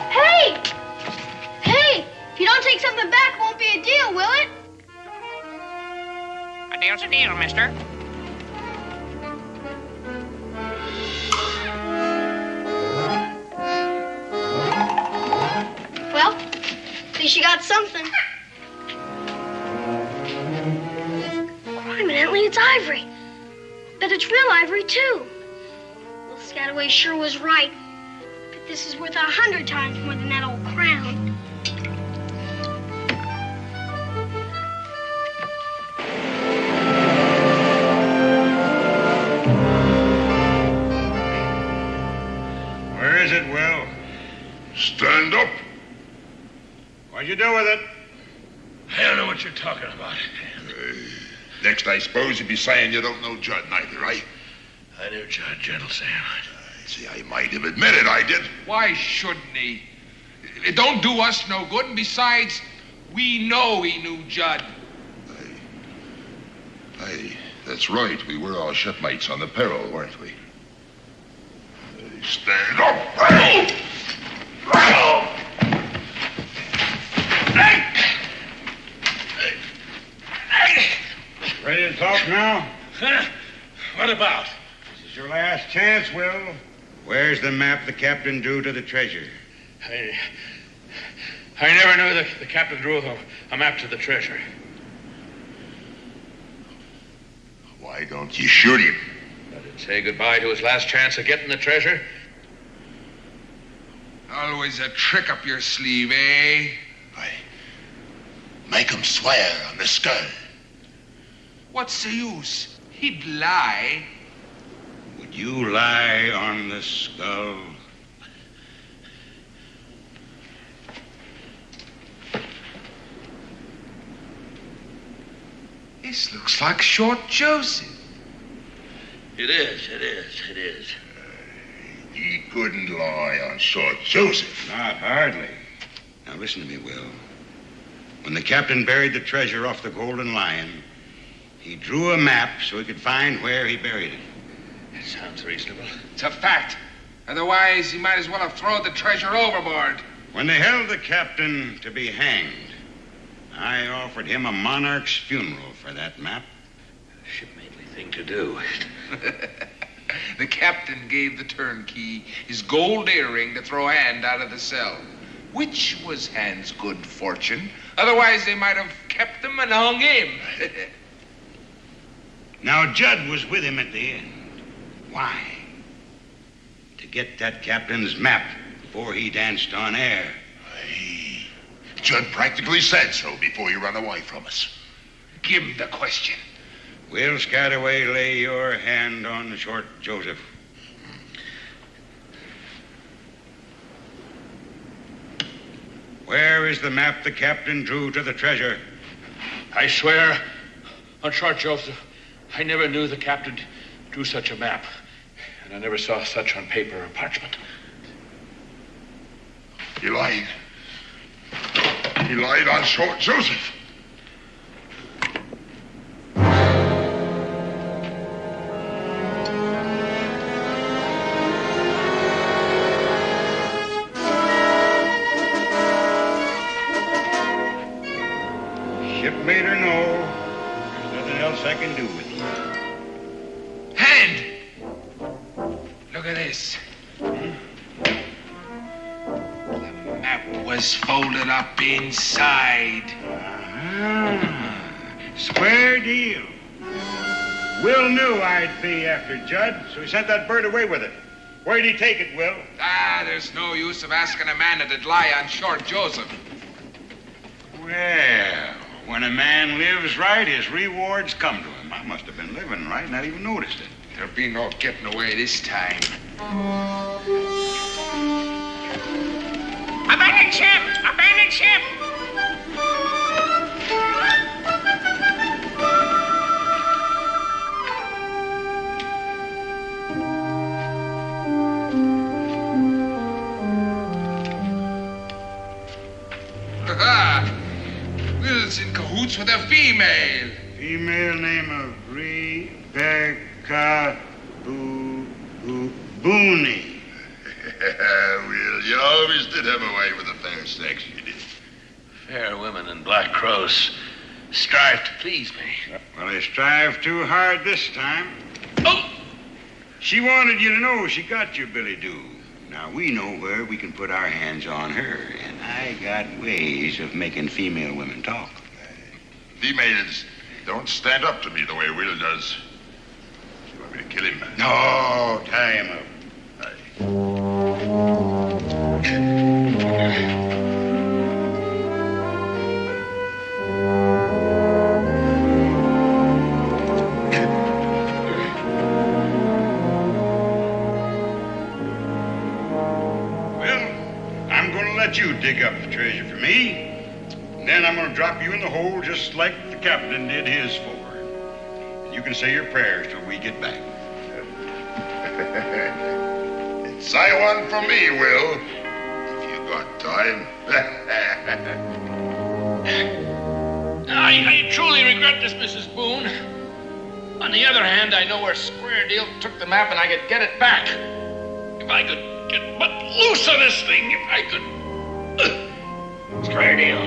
Hey! Hey! If you don't take something back, it won't be a deal, will it? A deal's a deal, mister. Well, at least you got something. Evidently, it's ivory. Bet it's real ivory, too. Well, Scataway sure was right. But this is worth 100 times more than that old crown. it, Will? Stand up. What'd you do with it? I don't know what you're talking about. Next, I suppose you'd be saying you don't know Judd neither, right? I knew Judd, Gentle Sam. See, I might have admitted I did. Why shouldn't he? It don't do us no good, and besides, we know he knew Judd. Hey, that's right. We were all shipmates on the Peril, weren't we? Stand up. Ready to talk now? Huh? What about? This is your last chance, Will. Where's the map the captain drew to the treasure? I never knew the captain drew a map to the treasure. Why don't you shoot him? Let him say goodbye to his last chance of getting the treasure. Always a trick up your sleeve, eh? Make him swear on the skull. What's the use? He'd lie. Would you lie on the skull? This looks like Short Joseph. It is. He couldn't lie on Short Joseph. Not hardly. Now listen to me, Will. When the captain buried the treasure off the Golden Lion, he drew a map so he could find where he buried it. That sounds reasonable. It's a fact. Otherwise, he might as well have thrown the treasure overboard. When they held the captain to be hanged, I offered him a monarch's funeral for that map. Shipmately thing to do. The captain gave the turnkey his gold earring to throw Hand out of the cell, which was Hand's good fortune. Otherwise, they might have kept him and hung him. Now, Judd was with him at the end. Why? To get that captain's map before he danced on air. Judd practically said so before you ran away from us. Give him the question. Will Scataway lay your hand on the Short Joseph? Where is the map the captain drew to the treasure? I swear on Short Joseph, I never knew the captain drew such a map. And I never saw such on paper or parchment. He lied. He lied on Short Joseph. Shipmate or no, there's nothing else I can do with you. Hand! Look at this. The map was folded up inside. Square deal. Will knew I'd be after Judd, so he sent that bird away with it. Where'd he take it, Will? There's no use of asking a man that'd lie on Short Joseph. Well, when a man lives right, his rewards come to him. I must have been living right, not even noticed it. There'll be no getting away this time. Abandon ship! Abandon ship! Will's in cahoots with a female. Female name of Rebecca Boone. Will, you always did have a way with the fair sex, you did. Fair women and black crows strive to please me. Well, they strive too hard this time. Oh! She wanted you to know she got you, Billy Doo. Now, we know where we can put our hands on her, and I got ways of making female women talk. Females don't stand up to me the way Will does. You want me to kill him? No, tie him up. let you dig up the treasure for me. And then I'm going to drop you in the hole just like the captain did his for. And you can say your prayers till we get back. Say one for me, Will, if you got time. I truly regret this, Mrs. Boone. On the other hand, I know where Square Deal took the map and I could get it back. If I could get but loose on this thing, if I could... Square Deal.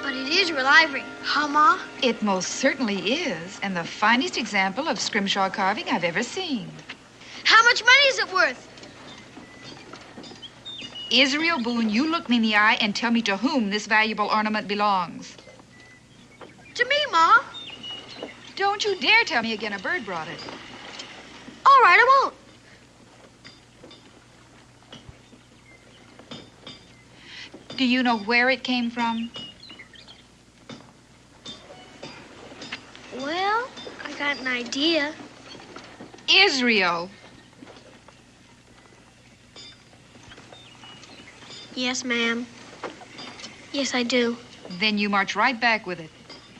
But it is real ivory, huh, Ma? It most certainly is, and the finest example of scrimshaw carving I've ever seen. How much money is it worth? Israel Boone, you look me in the eye and tell me to whom this valuable ornament belongs. To me, Ma. Don't you dare tell me again a bird brought it. All right, I won't. Do you know where it came from? Well, I got an idea. Israel. Yes, ma'am. Yes, I do. Then you march right back with it.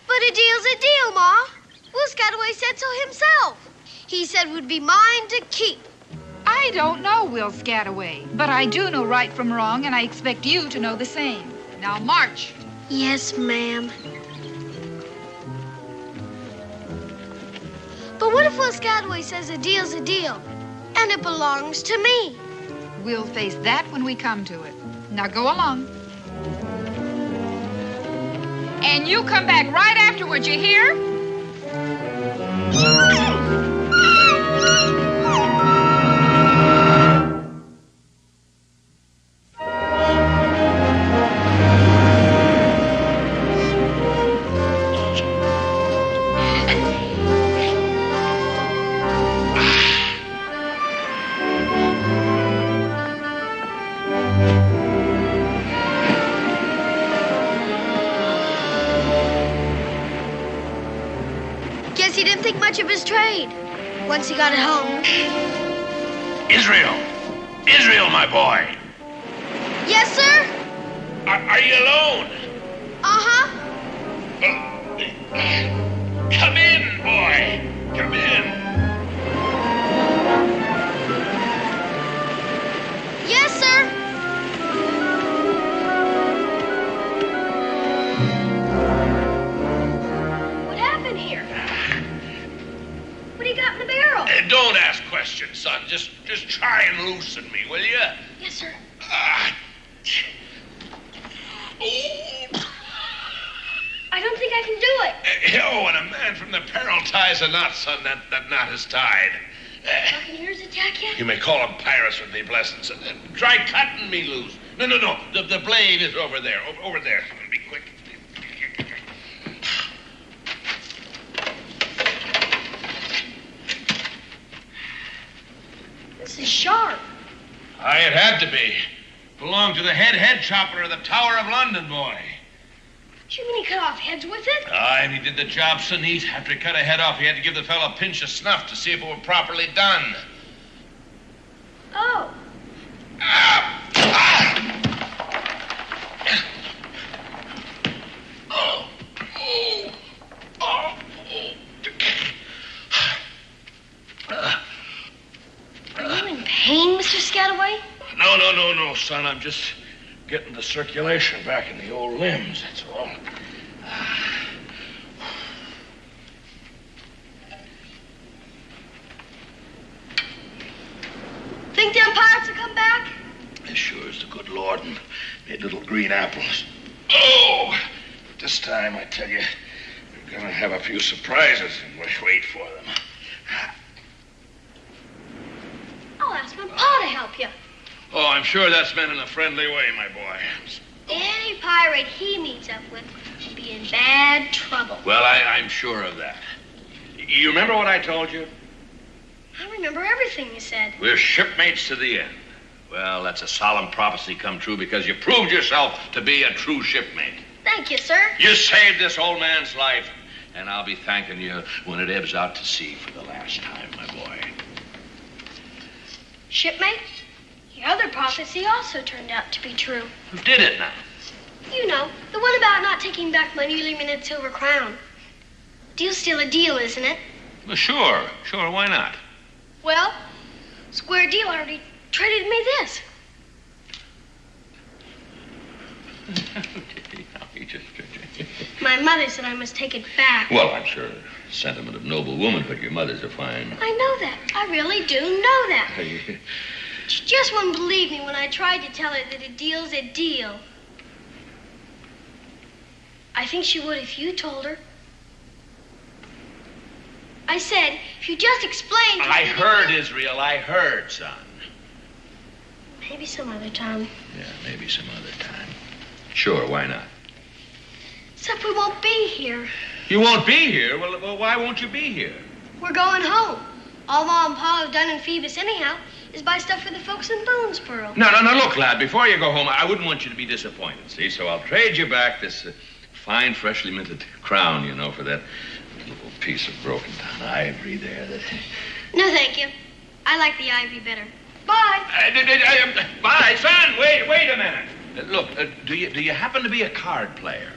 But a deal's a deal, Ma. Will Scataway said so himself. He said would be mine to keep. I don't know Will Scataway, but I do know right from wrong, and I expect you to know the same. Now march. Yes, ma'am. But what if Will Scataway says a deal's a deal, and it belongs to me? We'll face that when we come to it. Now go along. And you come back right afterwards, you hear? Guess he didn't think much of his trade once he got it home. Israel! Israel, my boy! Yes, sir? Are you alone? Uh-huh. Come in, boy! Come in! Yes, sir. What happened here? What do you got in the barrel? Don't ask questions, son. Just try and loosen me, will you? Yes, sir. I don't think I can do it. Oh, when a man from the peril ties a knot, son, that knot is tied. Buccaneers attack you? You may call them pirates with me blessings. Try cutting me loose. No. The blade is over there. Over there. Be quick. This is sharp. It had to be. Belonged to the head chopper of the Tower of London, boy. You mean he cut off heads with it? And he did the job so neat. After he cut a head off, he had to give the fellow a pinch of snuff to see if it were properly done. Oh. Are you in pain, Mr. Scataway? No, son. I'm just getting the circulation back in the old limbs, that's all. Think them pirates will come back? As sure as the good Lord and made little green apples. Oh! But this time, I tell you, you're gonna have a few surprises, and wait for them. I'll ask my pa to help you. Oh, I'm sure that's meant in a friendly way, my boy. Any pirate he meets up with will be in bad trouble. Well, I'm sure of that. You remember what I told you? I remember everything you said. We're shipmates to the end. Well, that's a solemn prophecy come true because you proved yourself to be a true shipmate. Thank you, sir. You saved this old man's life. And I'll be thanking you when it ebbs out to sea for the last time, my boy. Shipmate, your other prophecy also turned out to be true. Who did it now? You know, the one about not taking back my newly minted silver crown. Deal's still a deal, isn't it? Well, sure. Why not? Well, Square Deal already traded me this. My mother said I must take it back. Well, I'm sure sentiment of noble womanhood. Your mother's a fine... I know that. I really do know that. She just wouldn't believe me when I tried to tell her that a deal's a deal. I think she would if you told her. I said, if you just explained... I heard, Israel. I heard, son. Maybe some other time. Yeah, maybe some other time. Sure, why not? Except we won't be here. You won't be here? Well, why won't you be here? We're going home. All Ma and Pa have done in Phoebus anyhow is buy stuff for the folks in Boonesboro. No, look, lad, before you go home, I wouldn't want you to be disappointed, see? So I'll trade you back this fine, freshly minted crown, you know, for that little piece of broken down ivory there that... No, thank you. I like the ivory better. Bye. Bye, son. Wait a minute. Look, do you happen to be a card player?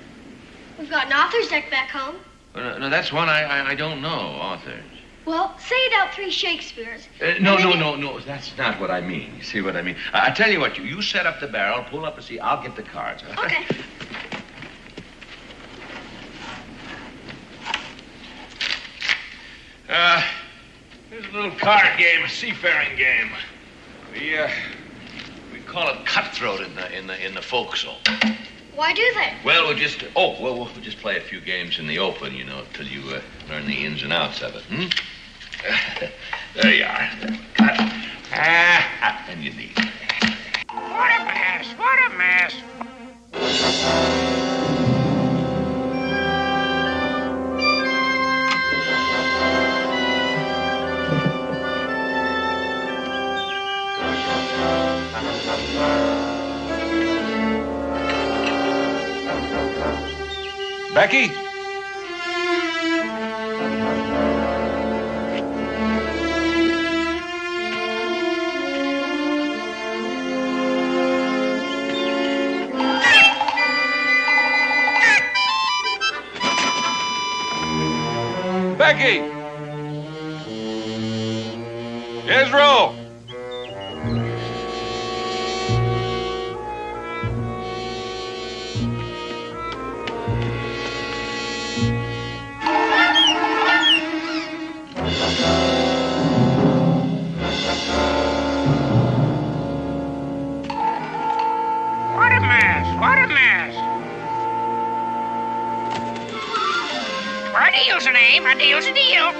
We've got an author's deck back home. No, that's one I don't know, authors. Well, say it out 3 Shakespeares. No, that's not what I mean. You see what I mean? I tell you what, you set up the barrel, pull up a seat, I'll get the cards. Okay. Here's a little card game, a seafaring game. We call it cutthroat in the forecastle. Why do they? Well, we'll just play a few games in the open, you know, till you learn the ins and outs of it. There you are. Cut. And you need it. What a mess! What a mess! Becky? Becky! Israel! What a mess! Well, a deal's a name, a deal's a deal.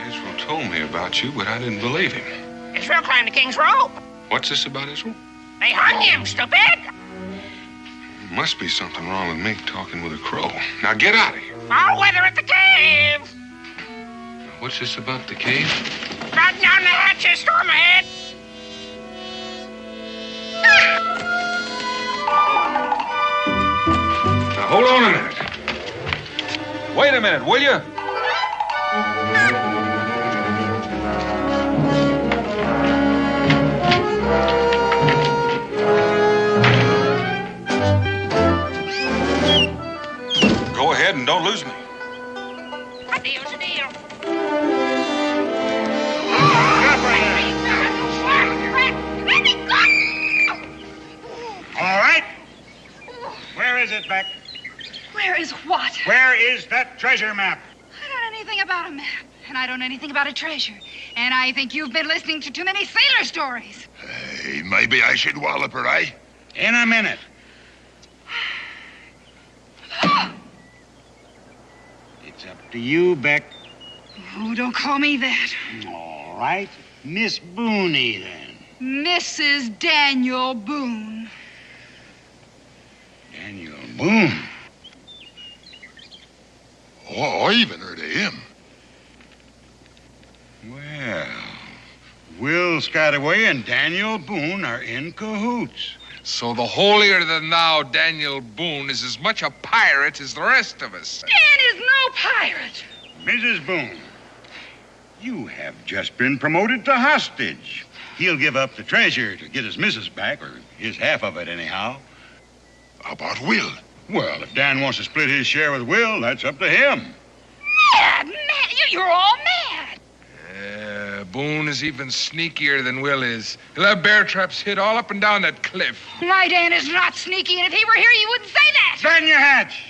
Israel told me about you, but I didn't believe him. Israel climbed the king's rope. What's this about Israel? They hung him, stupid. Must be something wrong with me talking with a crow. Now get out of here. All weather at the cave. What's this about the cave? Batten down the hatches, storm ahead. Now, hold on a minute. Wait a minute, will you? Go ahead and don't lose me. A deal's a deal. All right. Where is it, Beck? Where is what? Where is that treasure map? I don't know anything about a map, and I don't know anything about a treasure. And I think you've been listening to too many sailor stories. Hey, maybe I should wallop her, eh? In a minute. It's up to you, Beck. Oh, don't call me that. All right. Miss Booney, then. Mrs. Daniel Boone. Daniel Boone? Oh, I even heard of him. Well, Will Scataway and Daniel Boone are in cahoots. So the holier-than-thou Daniel Boone is as much a pirate as the rest of us. Dan is no pirate. Mrs. Boone, you have just been promoted to hostage. He'll give up the treasure to get his missus back, or his half of it anyhow. How about Will? Well, if Dan wants to split his share with Will, that's up to him. Mad. You're all mad. Boone is even sneakier than Will is. He'll have bear traps hid all up and down that cliff. My Dan is not sneaky, and if he were here, you wouldn't say that. Stand your hatch.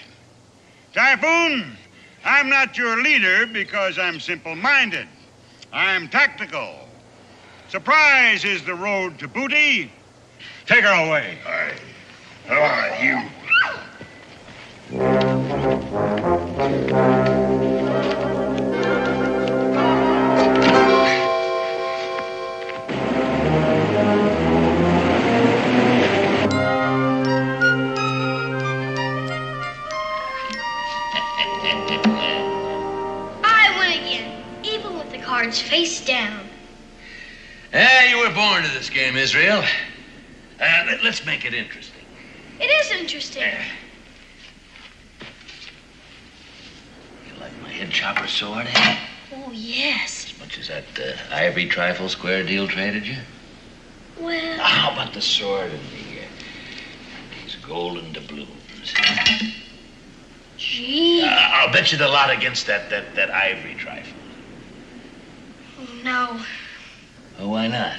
Typhoon, I'm not your leader because I'm simple-minded. I'm tactical. Surprise is the road to booty. Take her away. All right, you. I win again, even with the cards face down. You were born to this game, Israel. Let's make it interesting. It is interesting. You like my head chopper sword, eh? Oh, yes. As much as that ivory trifle square deal traded you? Well... How about the sword and these golden doubloons? Gee. I'll bet you the lot against that ivory trifle. Oh, no. Oh, why not?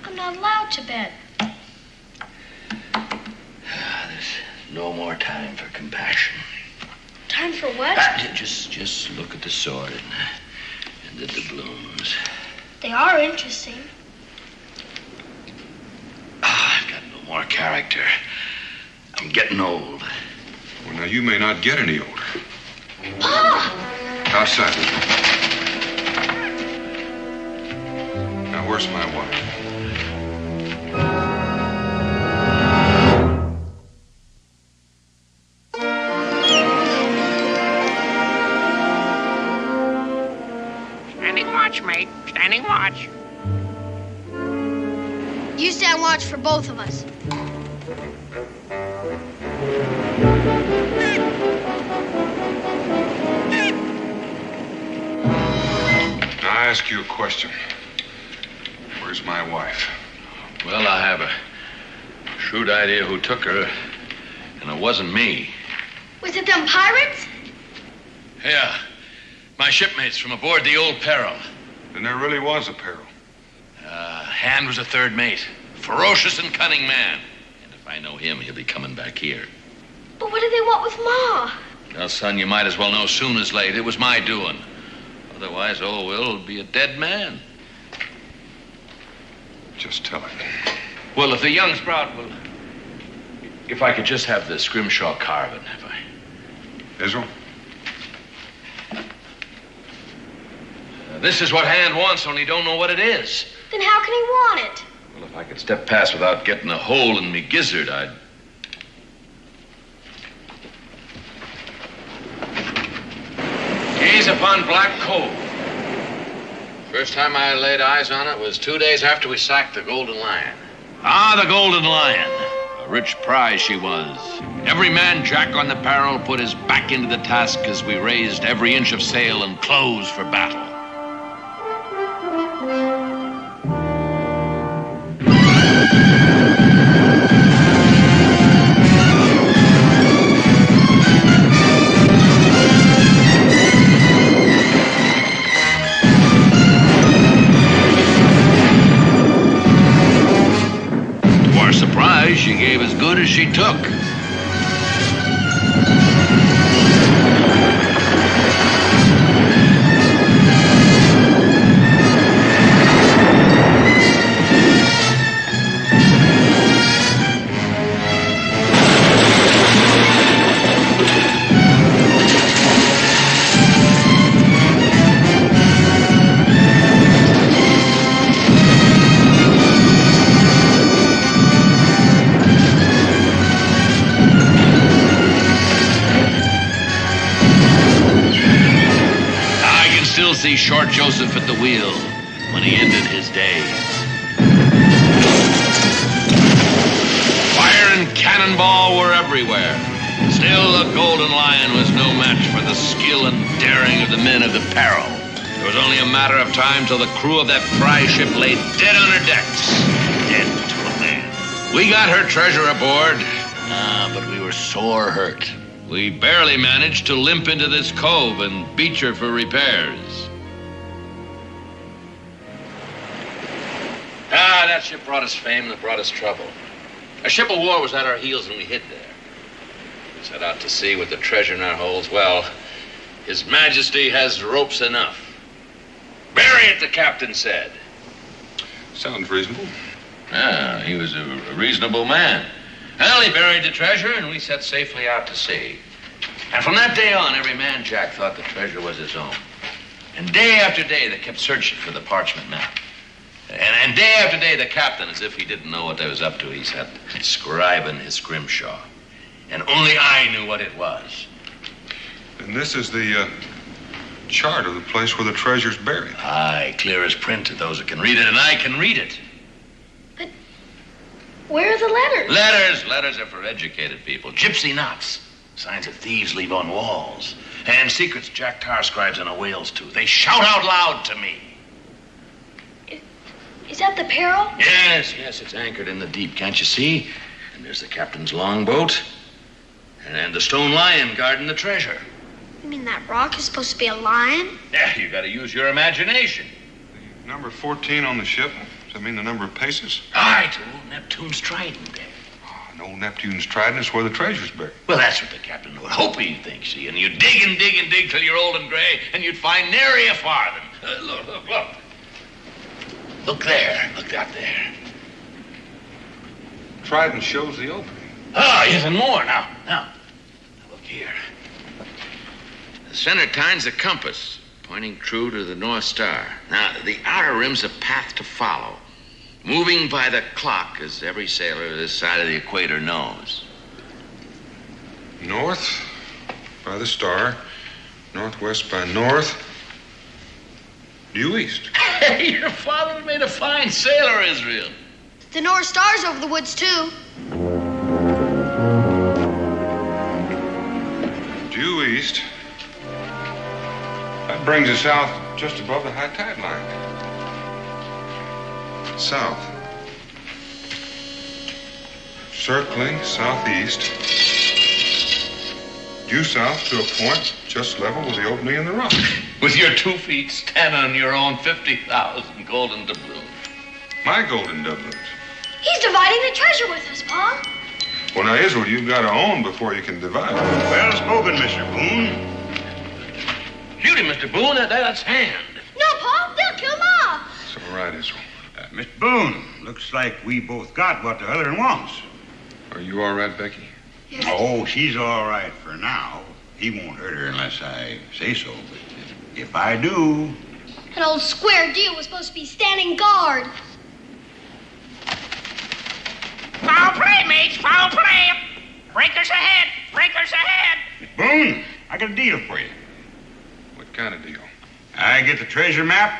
I'm not allowed to bet. There's no more time for compassion. Time for what? Just look at the sword and the doubloons. They are interesting. I've got no more character. I'm getting old. Well, now, you may not get any older. Pa! Outside. Now, where's my wife? Standing watch, mate. Standing watch. You stand watch for both of us. Now, I ask you a question. Where's my wife? Well, I have a shrewd idea who took her, and it wasn't me. Was it them pirates? Yeah, my shipmates from aboard the old Peril. Then there really was a peril. Hand was a third mate. Ferocious and cunning man. And if I know him, he'll be coming back here. But what do they want with Ma? Well, son, you might as well know soon as late. It was my doing. Otherwise, old Will will be a dead man. Just tell it. Well, if the young sprout will... If I could just have the scrimshaw carving, if I... Israel? This is what Hand wants, only don't know what it is. Then how can he want it? Well, if I could step past without getting a hole in me gizzard, I'd... Gaze upon Black Cove. First time I laid eyes on it was 2 days after we sacked the Golden Lion. Ah, the Golden Lion. A rich prize she was. Every man Jack on the Peril put his back into the task as we raised every inch of sail and clothes for battle. She gave as good as she took. See Short Joseph at the wheel when he ended his days. cannonball were everywhere. Still, the Golden Lion was no match for the skill and daring of the men of the Peril. It was only a matter of time till the crew of that prize ship lay dead on her decks. Dead to a man. We got her treasure aboard. But we were sore hurt. We barely managed to limp into this cove and beach her for repairs. That ship brought us fame and it brought us trouble. A ship of war was at our heels and we hid there. We set out to sea with the treasure in our holds. Well, His Majesty has ropes enough. Bury it, the captain said. Sounds reasonable. He was a reasonable man. Well, he buried the treasure, and we set safely out to sea. And from that day on, every man Jack thought the treasure was his own. And day after day, they kept searching for the parchment map. And day after day, the captain, as if he didn't know what they was up to, he sat scribing his scrimshaw. And only I knew what it was. And this is the chart of the place where the treasure's buried. Aye, clear as print to those that can read it, and I can read it. Where are the letters? Letters are for educated people. Gypsy knots. Signs that thieves leave on walls. And secrets Jack Tar scribes on a whale's tooth. They shout out loud to me. Is that the Peril? Yes, it's anchored in the deep, can't you see? And there's the captain's longboat. And the stone lion guarding the treasure. You mean that rock is supposed to be a lion? Yeah, you gotta use your imagination. Number 14 on the ship. Does that mean the number of paces? Aye, to old Neptune's trident. And old Neptune's trident is where the treasure's buried. Well, that's what the captain would hope he'd think, see. And you dig and dig and dig till you're old and gray, and you'd find nary a farthing. Look. Look there. Look out there. Trident shows the opening. Oh, even more now. Look here. The center time's the compass, pointing true to the North Star. Now, the outer rim's a path to follow, moving by the clock, as every sailor this side of the equator knows. North by the star, northwest by north, due east. Hey, your father made a fine sailor, Israel. The North Star's over the woods, too. Due east. That brings us south just above the high tide line. South. Circling southeast. Due south to a point just level with the opening in the rock. With your 2 feet standing on your own 50,000 golden doubloons. My golden doubloons. He's dividing the treasure with us, Pa. Well, now, Israel, you've got to own before you can divide. Well spoken, Mr. Boone. Shoot him, Mr. Boone. That's hand. No, Pa. They'll kill Ma. It's all right, Israel. Mr. Boone, looks like we both got what the other one wants. Are you all right, Becky? Yes. Oh, she's all right for now. He won't hurt her unless I say so. But if I do... That old square deal was supposed to be standing guard. Foul play, mates, foul play. Breakers ahead, breakers ahead. Mr. Boone, I got a deal for you. What kind of deal? I get the treasure map.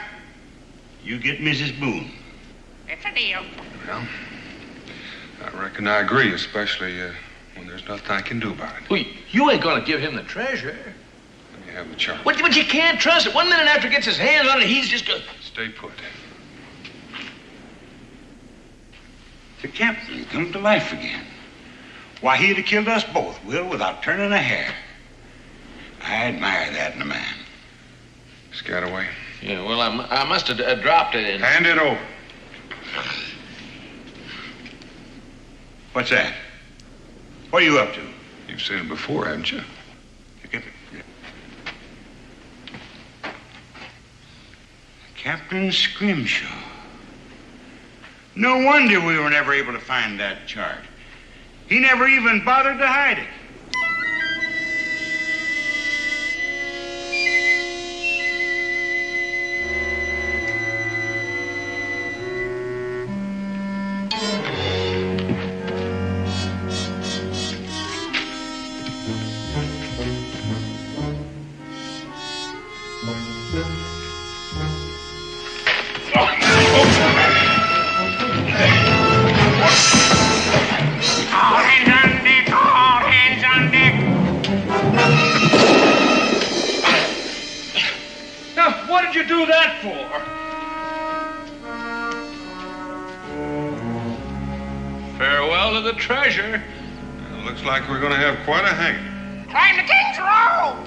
You get Mrs. Boone. It's a deal. Well, I reckon I agree, especially when there's nothing I can do about it. Well, you ain't gonna give him the treasure. Let me have the chart. But you can't trust it. 1 minute after he gets his hands on it, he's just gonna... Stay put. The captain come to life again. Why, he'd have killed us both, Will, without turning a hair. I admire that in a man. Scataway. Yeah, well, I must have dropped it in... Hand it over. What's that? What are you up to? You've seen it before, haven't you? Captain Scrimshaw. No wonder we were never able to find that chart. He never even bothered to hide it. All hands on do that for? Farewell to the treasure. Looks like we're going to have quite a hanging. Climb the king's rope.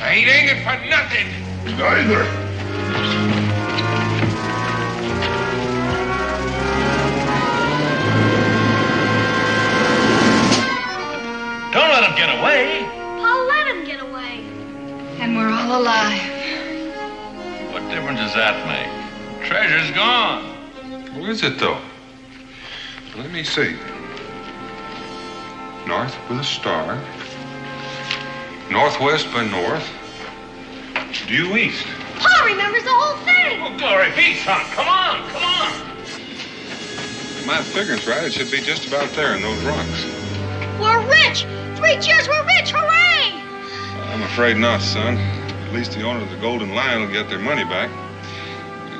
I ain't hanging for nothing. Neither. Don't let him get away. Paul let him get away. And we're all alive. What difference does that make? Treasure's gone. Where is it, though? Let me see. North with a star. Northwest by north. Due east. Paul remembers the whole thing. Oh, glory be, son. Come on, come on. If my figure's right, it should be just about there in those rocks. We're rich. 3 cheers, we're rich. Hooray! I'm afraid not, son. At least the owner of the Golden Lion will get their money back.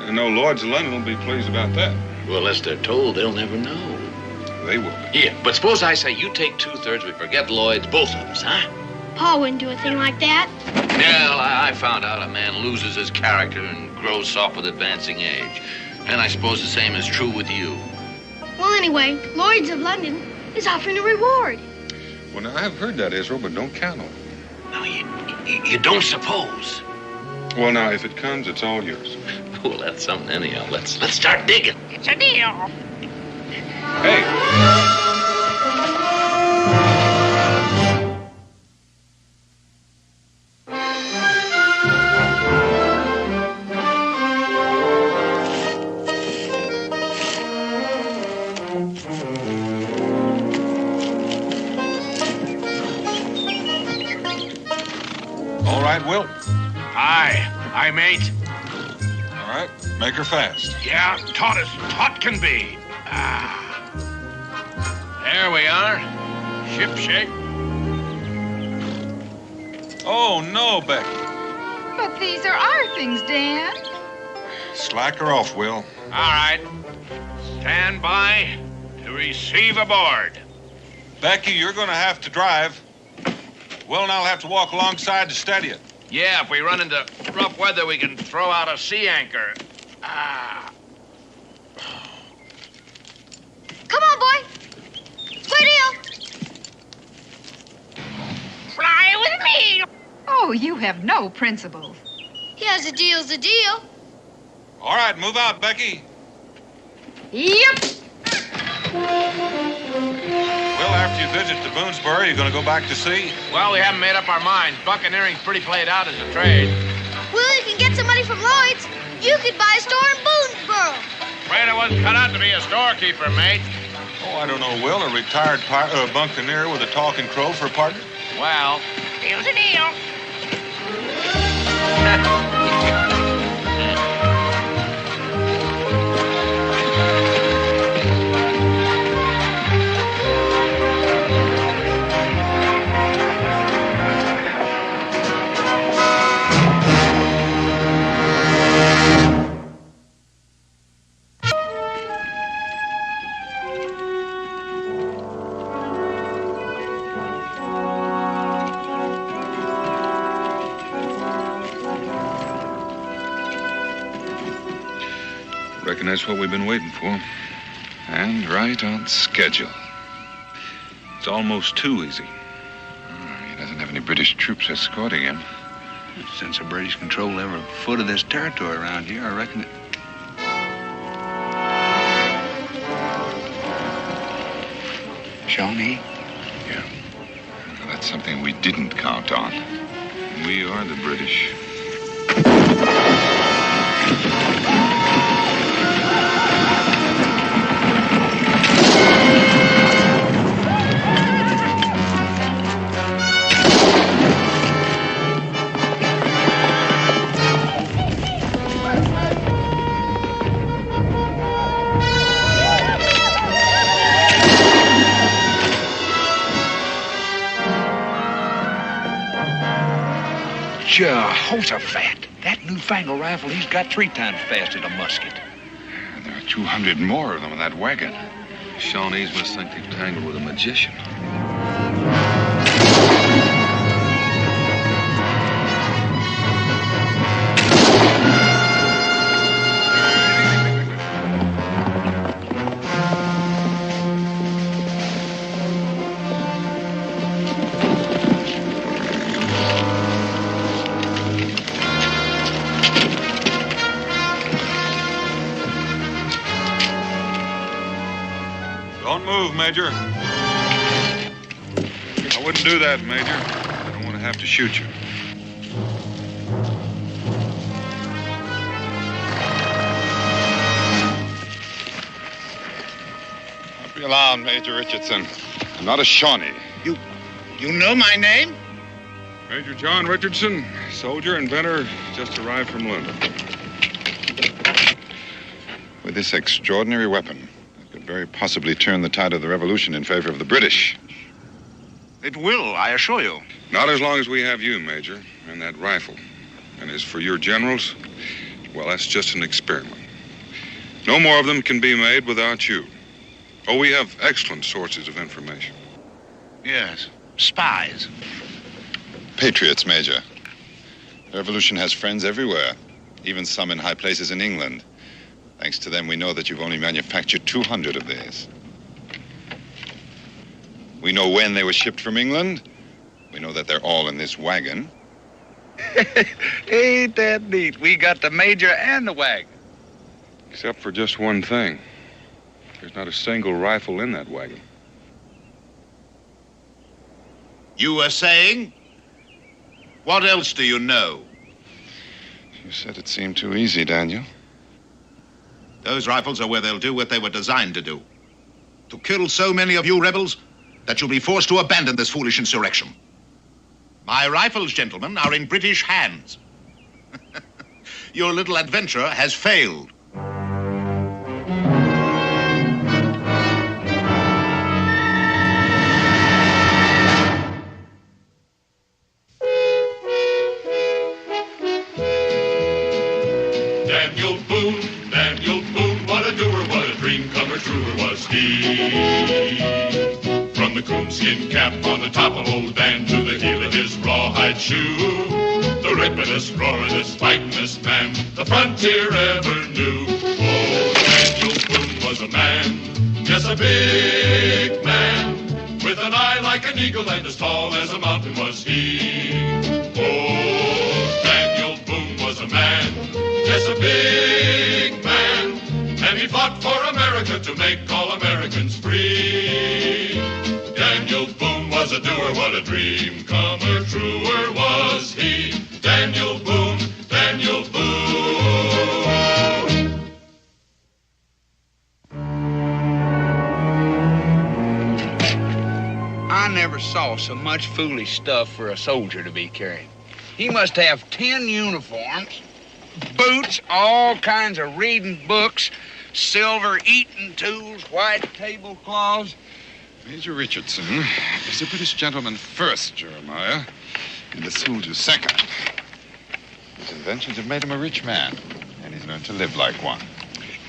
I know Lloyd's of London will be pleased about that. Well, unless they're told, they'll never know. They will. Here, but suppose I say you take 2/3, we forget Lloyd's, both of us, huh? Paul wouldn't do a thing like that. Well, I found out a man loses his character and grows soft with advancing age. And I suppose the same is true with you. Well, anyway, Lloyd's of London is offering a reward. Well, now, I've heard that, Israel, but don't count on it. Now, you don't suppose. Well, now, if it comes, it's all yours. Well, that's something anyhow. Let's start digging. It's a deal. Hey. All right, Will. Aye, mate. All right, make her fast. Yeah, taut can be. There we are. Ship shape. Oh, no, Becky. But these are our things, Dan. Slack her off, Will. All right. Stand by to receive aboard. Becky, you're going to have to drive. Will and I'll have to walk alongside to steady it. Yeah, if we run into rough weather, we can throw out a sea anchor. Come on, boy. Good deal. Fly with me. Oh, you have no principles. Yes, a deal's a deal. All right, move out, Becky. Yep. Well, after you visit the Boonesboro, you're going to go back to sea? Well, we haven't made up our minds. Buccaneering's pretty played out as a trade. Well, you can get some money from Lloyd's. You could buy a store in Boonesboro. Afraid I wasn't cut out to be a storekeeper, mate. Oh, I don't know, Will. A retired buccaneer with a talking crow for a partner? Well. Deal's a deal. Reckon that's what we've been waiting for. And right on schedule. It's almost too easy. He doesn't have any British troops escorting him. Since the British control every foot of this territory around here, I reckon it... Shawnee? Yeah. Well, that's something we didn't count on. We are the British. Jehoshaphat. That newfangled rifle, he's got 3 times faster than a musket. There are 200 more of them in that wagon. Shawnees must think they've tangled with a magician. move, Major. I wouldn't do that, Major. I don't want to have to shoot you. Don't be alarmed, Major Richardson. I'm not a Shawnee. You know my name? Major John Richardson, soldier, inventor, just arrived from London. With this extraordinary weapon, it could very possibly turn the tide of the revolution in favor of the British. It will, I assure you. Not as long as we have you, Major, and that rifle. And as for your generals, well, that's just an experiment. No more of them can be made without you. Oh, we have excellent sources of information. Yes, spies. Patriots, Major. The revolution has friends everywhere, even some in high places in England. Thanks to them, we know that you've only manufactured 200 of these. We know when they were shipped from England. We know that they're all in this wagon. Ain't that neat? We got the Major and the wagon. Except for just one thing. There's not a single rifle in that wagon. You were saying? What else do you know? You said it seemed too easy, Daniel. Those rifles are where they'll do what they were designed to do. To kill so many of you rebels that you'll be forced to abandon this foolish insurrection. My rifles, gentlemen, are in British hands. Your little adventure has failed. Daniel Boone, what a doer, what a dream comer, truer was he. From the coonskin cap on the top of old Dan to the heel of his rawhide shoe, the rippin'est, roaring'est, fighting'est man the frontier ever knew. Oh, Daniel Boone was a man, yes, a big man, with an eye like an eagle and as tall as a mountain was he. Oh, Daniel Boone was a man, yes, a big man, and he fought for America to make all Americans free. Daniel Boone was a doer, what a dream comer, truer was he. Daniel Boone, Daniel Boone. I never saw so much foolish stuff for a soldier to be carrying. He must have 10 uniforms, boots, all kinds of reading books, silver eating tools, white tablecloths. Major Richardson is a British gentleman first, Jeremiah, and a soldier second. His inventions have made him a rich man, and he's learned to live like one.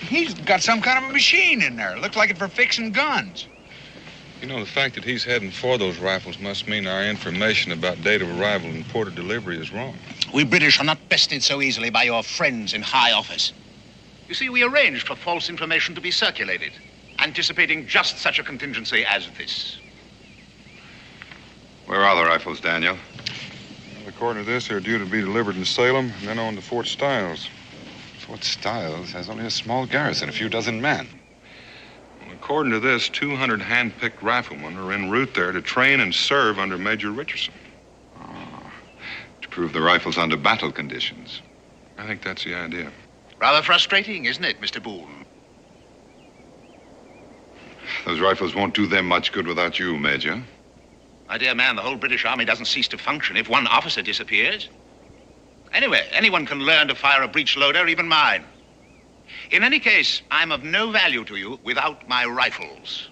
He's got some kind of a machine in there. Looks like it for fixing guns. You know, the fact that he's heading for those rifles must mean our information about date of arrival and port of delivery is wrong. We British are not bested so easily by your friends in high office. You see, we arranged for false information to be circulated, anticipating just such a contingency as this. Where are the rifles, Daniel? Well, according to this, they're due to be delivered in Salem and then on to Fort Stiles. Fort Stiles has only a small garrison, a few dozen men. Well, according to this, 200 hand-picked riflemen are en route there to train and serve under Major Richardson. To prove the rifles under battle conditions. I think that's the idea. Rather frustrating, isn't it, Mr. Boone? Those rifles won't do them much good without you, Major. My dear man, the whole British Army doesn't cease to function if one officer disappears. Anyway, anyone can learn to fire a breech loader, even mine. In any case, I'm of no value to you without my rifles.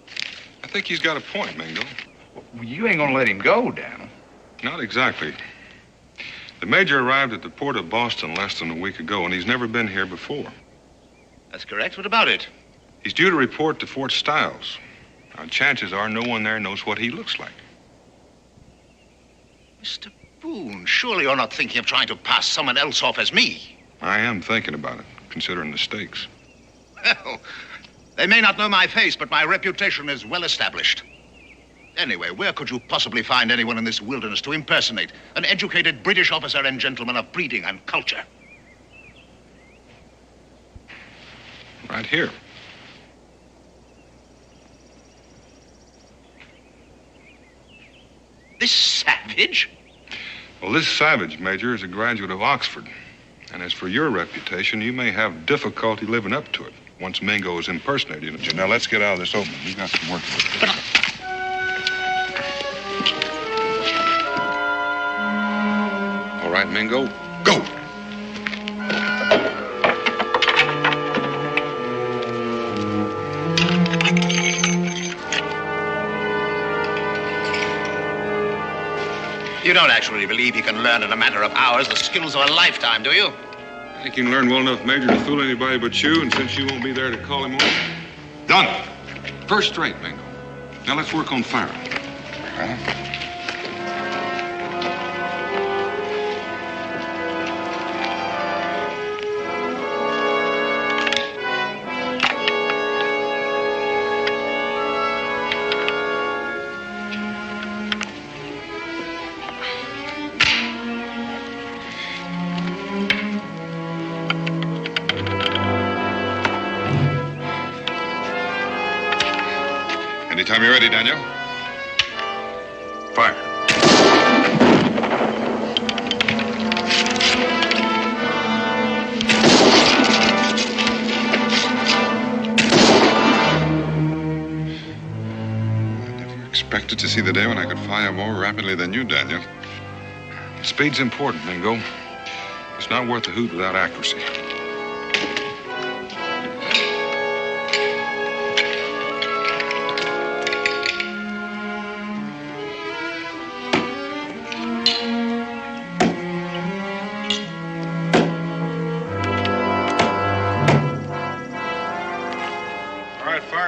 I think he's got a point, Mingo. Well, you ain't gonna let him go, Daniel. Not exactly. The Major arrived at the port of Boston less than a week ago, and he's never been here before. That's correct. What about it? He's due to report to Fort Stiles. Now, chances are no one there knows what he looks like. Mr. Boone, surely you're not thinking of trying to pass someone else off as me. I am thinking about it, considering the stakes. Well, they may not know my face, but my reputation is well established. Anyway, where could you possibly find anyone in this wilderness to impersonate an educated British officer and gentleman of breeding and culture? Right here. This savage? Well, this savage, Major, is a graduate of Oxford. And as for your reputation, you may have difficulty living up to it once Mingo is impersonating you. Now, let's get out of this opening. We've got some work to do. All right, Mingo, go. You don't actually believe he can learn in a matter of hours the skills of a lifetime, do you? I think he can learn well enough, Major, to fool anybody but you, and since you won't be there to call him on. Done. First rate, Mingo. Now let's work on firing. Anytime you're ready, Daniel. Fire. I never expected to see the day when I could fire more rapidly than you, Daniel. Speed's important, Mingo. It's not worth a hoot without accuracy.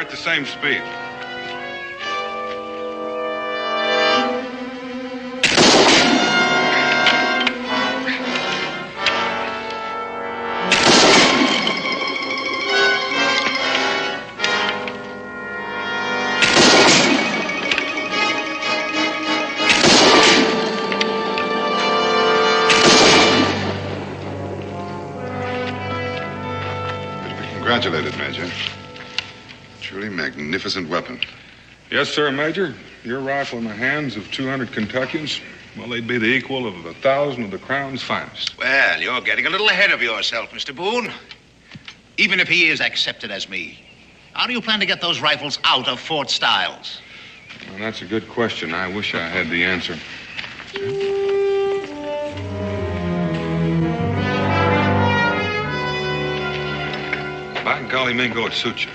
At the same speed. Congratulated, Major. Truly magnificent weapon. Yes, sir, Major. Your rifle in the hands of 200 Kentuckians, well, they'd be the equal of 1,000 of the Crown's finest. Well, you're getting a little ahead of yourself, Mr. Boone. Even if he is accepted as me, how do you plan to get those rifles out of Fort Stiles? Well, that's a good question. I wish I had the answer. By golly, Mingo, it suits you.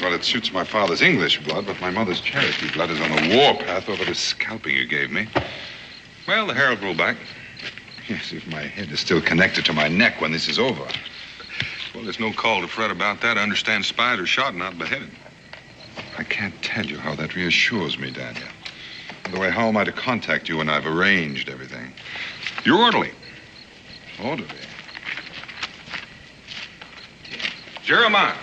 Well, it suits my father's English blood, but my mother's Cherokee blood is on the warpath over the scalping you gave me. Well, the hair will grow back. Yes, if my head is still connected to my neck when this is over. Well, there's no call to fret about that. I understand spies are shot, not beheaded. I can't tell you how that reassures me, Daniel. By the way, how am I to contact you when I've arranged everything? You're orderly. Orderly? Jeremiah.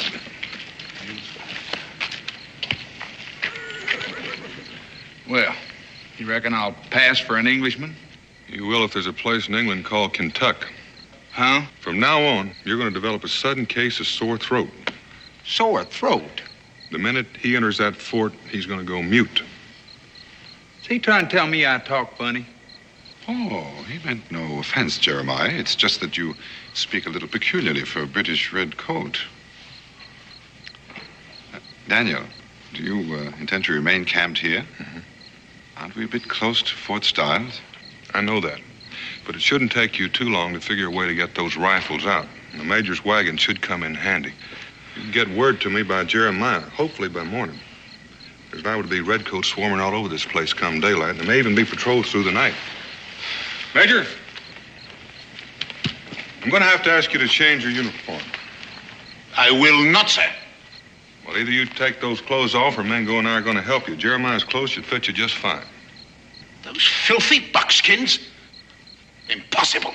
Well, you reckon I'll pass for an Englishman? You will if there's a place in England called Kentucky. Huh? From now on, you're going to develop a sudden case of sore throat. Sore throat? The minute he enters that fort, he's going to go mute. Is he trying to tell me I talk funny? Oh, he meant no offense, Jeremiah. It's just that you speak a little peculiarly for a British red coat. Daniel, do you intend to remain camped here? Mm-hmm. Aren't we a bit close to Fort Stiles? I know that. But it shouldn't take you too long to figure a way to get those rifles out. The Major's wagon should come in handy. You can get word to me by Jeremiah, hopefully by morning. There's liable to be redcoats swarming all over this place come daylight, and there may even be patrols through the night. Major, I'm going to have to ask you to change your uniform. I will not, sir. Well, either you take those clothes off or Mingo and I are going to help you. Jeremiah's clothes should fit you just fine. Those filthy buckskins? Impossible.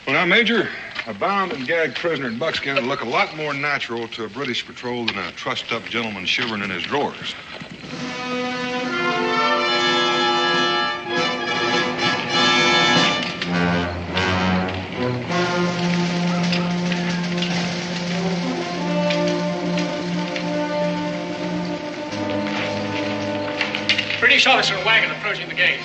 Well, now, Major, a bound and gagged prisoner in buckskin would look a lot more natural to a British patrol than a trussed-up gentleman shivering in his drawers. Pretty British officer and wagon approaching the gates.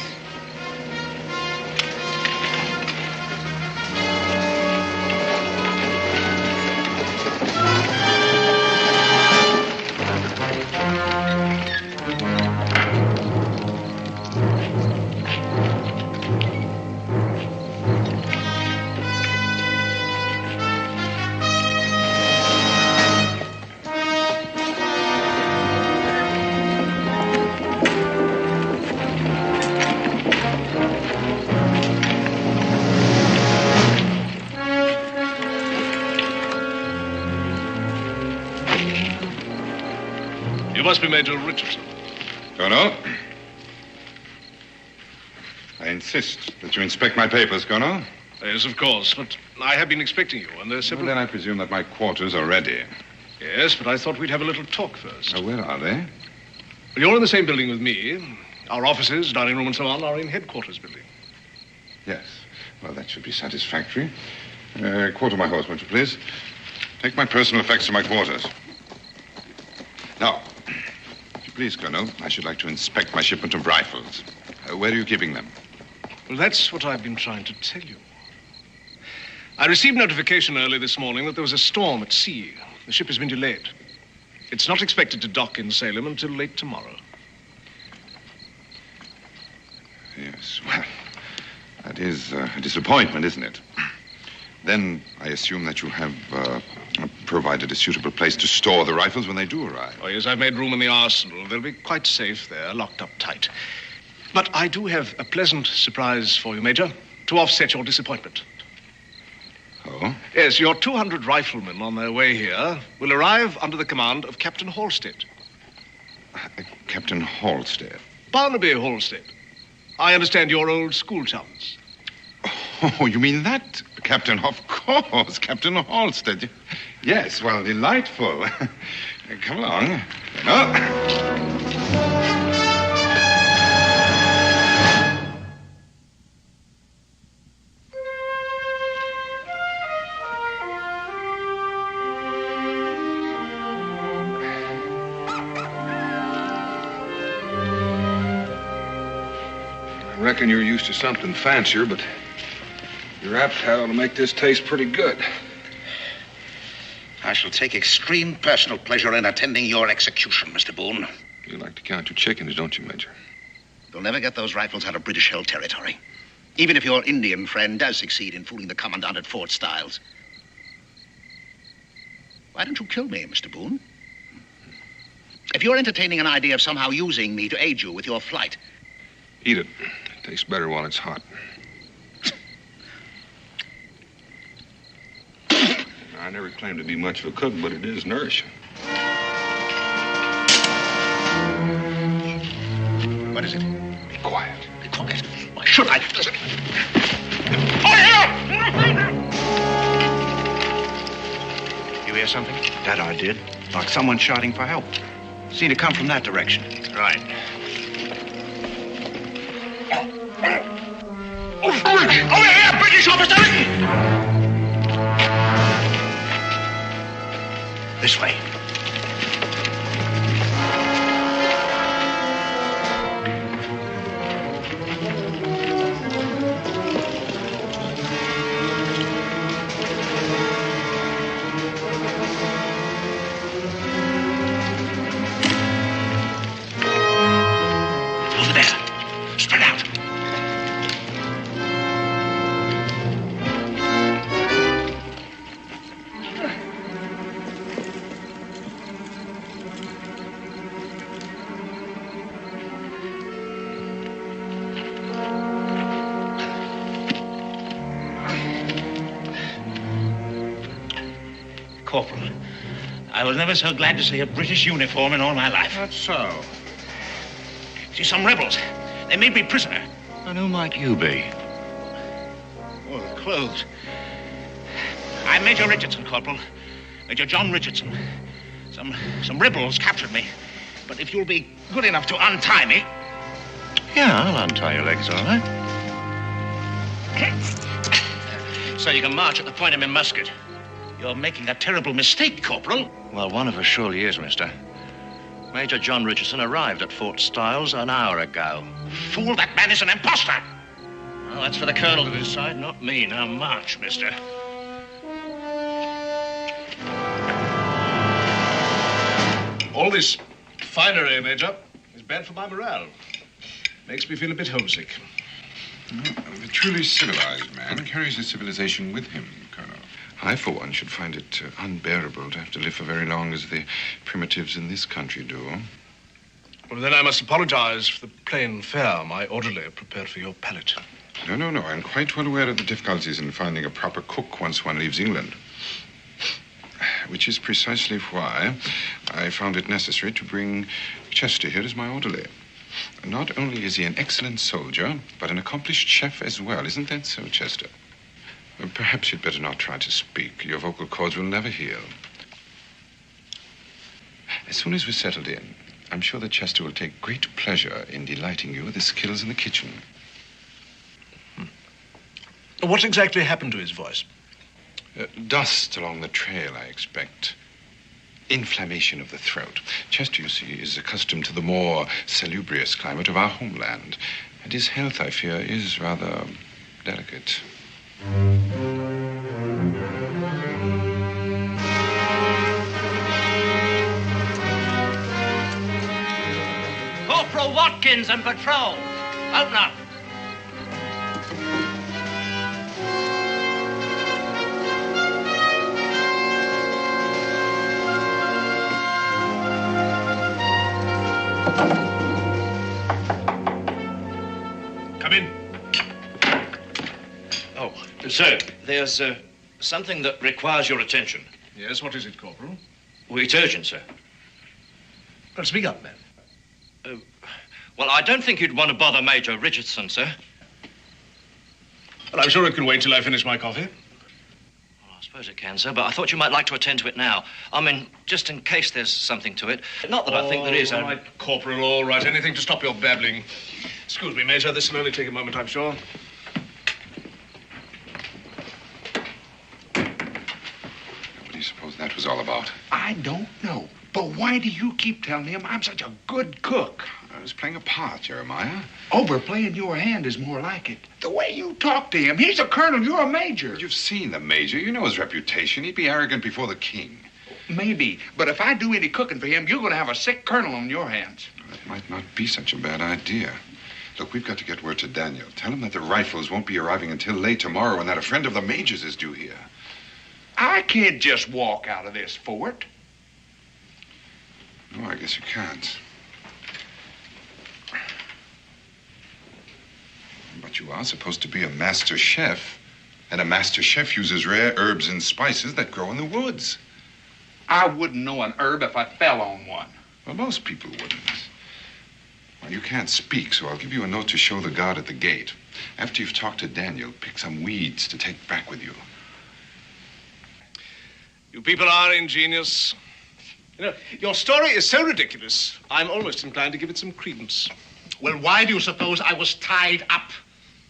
You must be Major Richardson. Colonel. I insist that you inspect my papers, Colonel. Yes, of course, but I have been expecting you, and there's several... Well, then I presume that my quarters are ready. Yes, but I thought we'd have a little talk first. Where are they? Well, you're in the same building with me. Our offices, dining room, and so on are in headquarters building. Yes. Well, that should be satisfactory. Quarter my horse, won't you, please? Take my personal effects to my quarters. Now, if you please, Colonel, I should like to inspect my shipment of rifles. Where are you keeping them? Well, that's what I've been trying to tell you. I received notification early this morning that there was a storm at sea. The ship has been delayed. It's not expected to dock in Salem until late tomorrow. Yes, well, that is a disappointment, isn't it? Then I assume that you have provided a suitable place to store the rifles when they do arrive. Oh, yes, I've made room in the arsenal. They'll be quite safe there, locked up tight. But I do have a pleasant surprise for you, Major, to offset your disappointment. Oh? Yes, your 200 riflemen on their way here will arrive under the command of Captain Halstead. Captain Halstead? Barnaby Halstead. I understand you're old school chums. Oh, you mean that? Captain, of course, Captain Halstead. Yes, well, delightful. Come along. I reckon you're used to something fancier, but your appetite ought to make this taste pretty good. I shall take extreme personal pleasure in attending your execution, Mr. Boone. You like to count your chickens, don't you, Major? You'll never get those rifles out of British-held territory. Even if your Indian friend does succeed in fooling the commandant at Fort Stiles. Why don't you kill me, Mr. Boone? If you're entertaining an idea of somehow using me to aid you with your flight... Eat it. It tastes better while it's hot. I never claimed to be much of a cook, but it is nourishing. What is it? Be quiet. Be quiet. Why should I? Listen. You hear something? That I did. Like someone shouting for help. Seemed to come from that direction. Right. Over here, British officer! This way. Over there. Spread out. Corporal, I was never so glad to see a British uniform in all my life. That's so. See, some rebels. They made me prisoner. And who might you be? Oh, the clothes. I'm Major Richardson, Corporal. Major John Richardson. Some rebels captured me. But if you'll be good enough to untie me... Yeah, I'll untie your legs, all right. So you can march at the point of my musket. You're making a terrible mistake, Corporal. Well, one of us surely is, mister. Major John Richardson arrived at Fort Stiles an hour ago. Fool, that man is an imposter! Well, that's for the colonel to decide, not me. Now march, mister. All this finery, Major, is bad for my morale. Makes me feel a bit homesick. The truly civilized man carries his civilization with him, Colonel. I, for one, should find it unbearable to have to live for very long as the primitives in this country do. Well, then I must apologize for the plain fare my orderly prepared for your palate. No. I'm quite well aware of the difficulties in finding a proper cook once one leaves England. Which is precisely why I found it necessary to bring Chester here as my orderly. Not only is he an excellent soldier, but an accomplished chef as well. Isn't that so, Chester? Perhaps you'd better not try to speak. Your vocal cords will never heal. As soon as we're settled in, I'm sure that Chester will take great pleasure in delighting you with his skills in the kitchen. What exactly happened to his voice? Dust along the trail, I expect. Inflammation of the throat. Chester, you see, is accustomed to the more salubrious climate of our homeland. And his health, I fear, is rather delicate. Corporal Watkins and patrol. Open up. Come in. Oh, sir, there's something that requires your attention. Yes, what is it, Corporal? Well, it's urgent, sir. Well, speak up, man. Well, I don't think you'd want to bother Major Richardson, sir. Well, I'm sure it can wait till I finish my coffee. Well, I suppose it can, sir, but I thought you might like to attend to it now. I mean, just in case there's something to it. Not that I think there is. All right, Corporal, all right. Anything to stop your babbling. Excuse me, Major. This will only take a moment, I'm sure. What do you suppose that was all about? I don't know. But why do you keep telling him I'm such a good cook? I was playing a part, Jeremiah. Overplaying your hand is more like it. The way you talk to him, he's a colonel, you're a major. You've seen the major. You know his reputation. He'd be arrogant before the king. Maybe, but if I do any cooking for him, you're going to have a sick colonel on your hands. That might not be such a bad idea. Look, we've got to get word to Daniel. Tell him that the rifles won't be arriving until late tomorrow and that a friend of the major's is due here. I can't just walk out of this fort. No, I guess you can't. But you are supposed to be a master chef, and a master chef uses rare herbs and spices that grow in the woods. I wouldn't know an herb if I fell on one. Well, most people wouldn't. Well, you can't speak, so I'll give you a note to show the guard at the gate. After you've talked to Daniel, pick some weeds to take back with you. You people are ingenious. You know, your story is so ridiculous, I'm almost inclined to give it some credence. Well, why do you suppose I was tied up?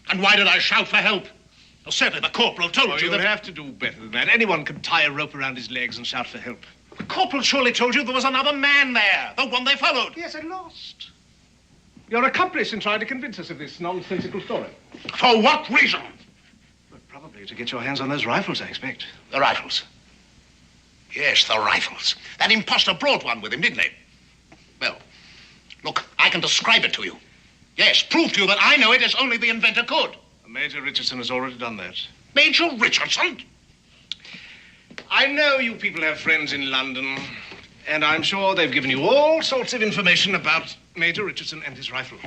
And why did I shout for help? Well, certainly the corporal told you that... that... have to do better than that. Anyone can tie a rope around his legs and shout for help. The corporal surely told you there was another man there, the one they followed. Yes, and lost. Your accomplice in trying to convince us of this nonsensical story. For what reason? Well, probably to get your hands on those rifles, I expect. The rifles? Yes, the rifles. That imposter brought one with him, didn't he? Well, look, I can describe it to you. Yes, prove to you that I know it as only the inventor could. Major Richardson has already done that. Major Richardson? I know you people have friends in London, and I'm sure they've given you all sorts of information about Major Richardson and his rifle.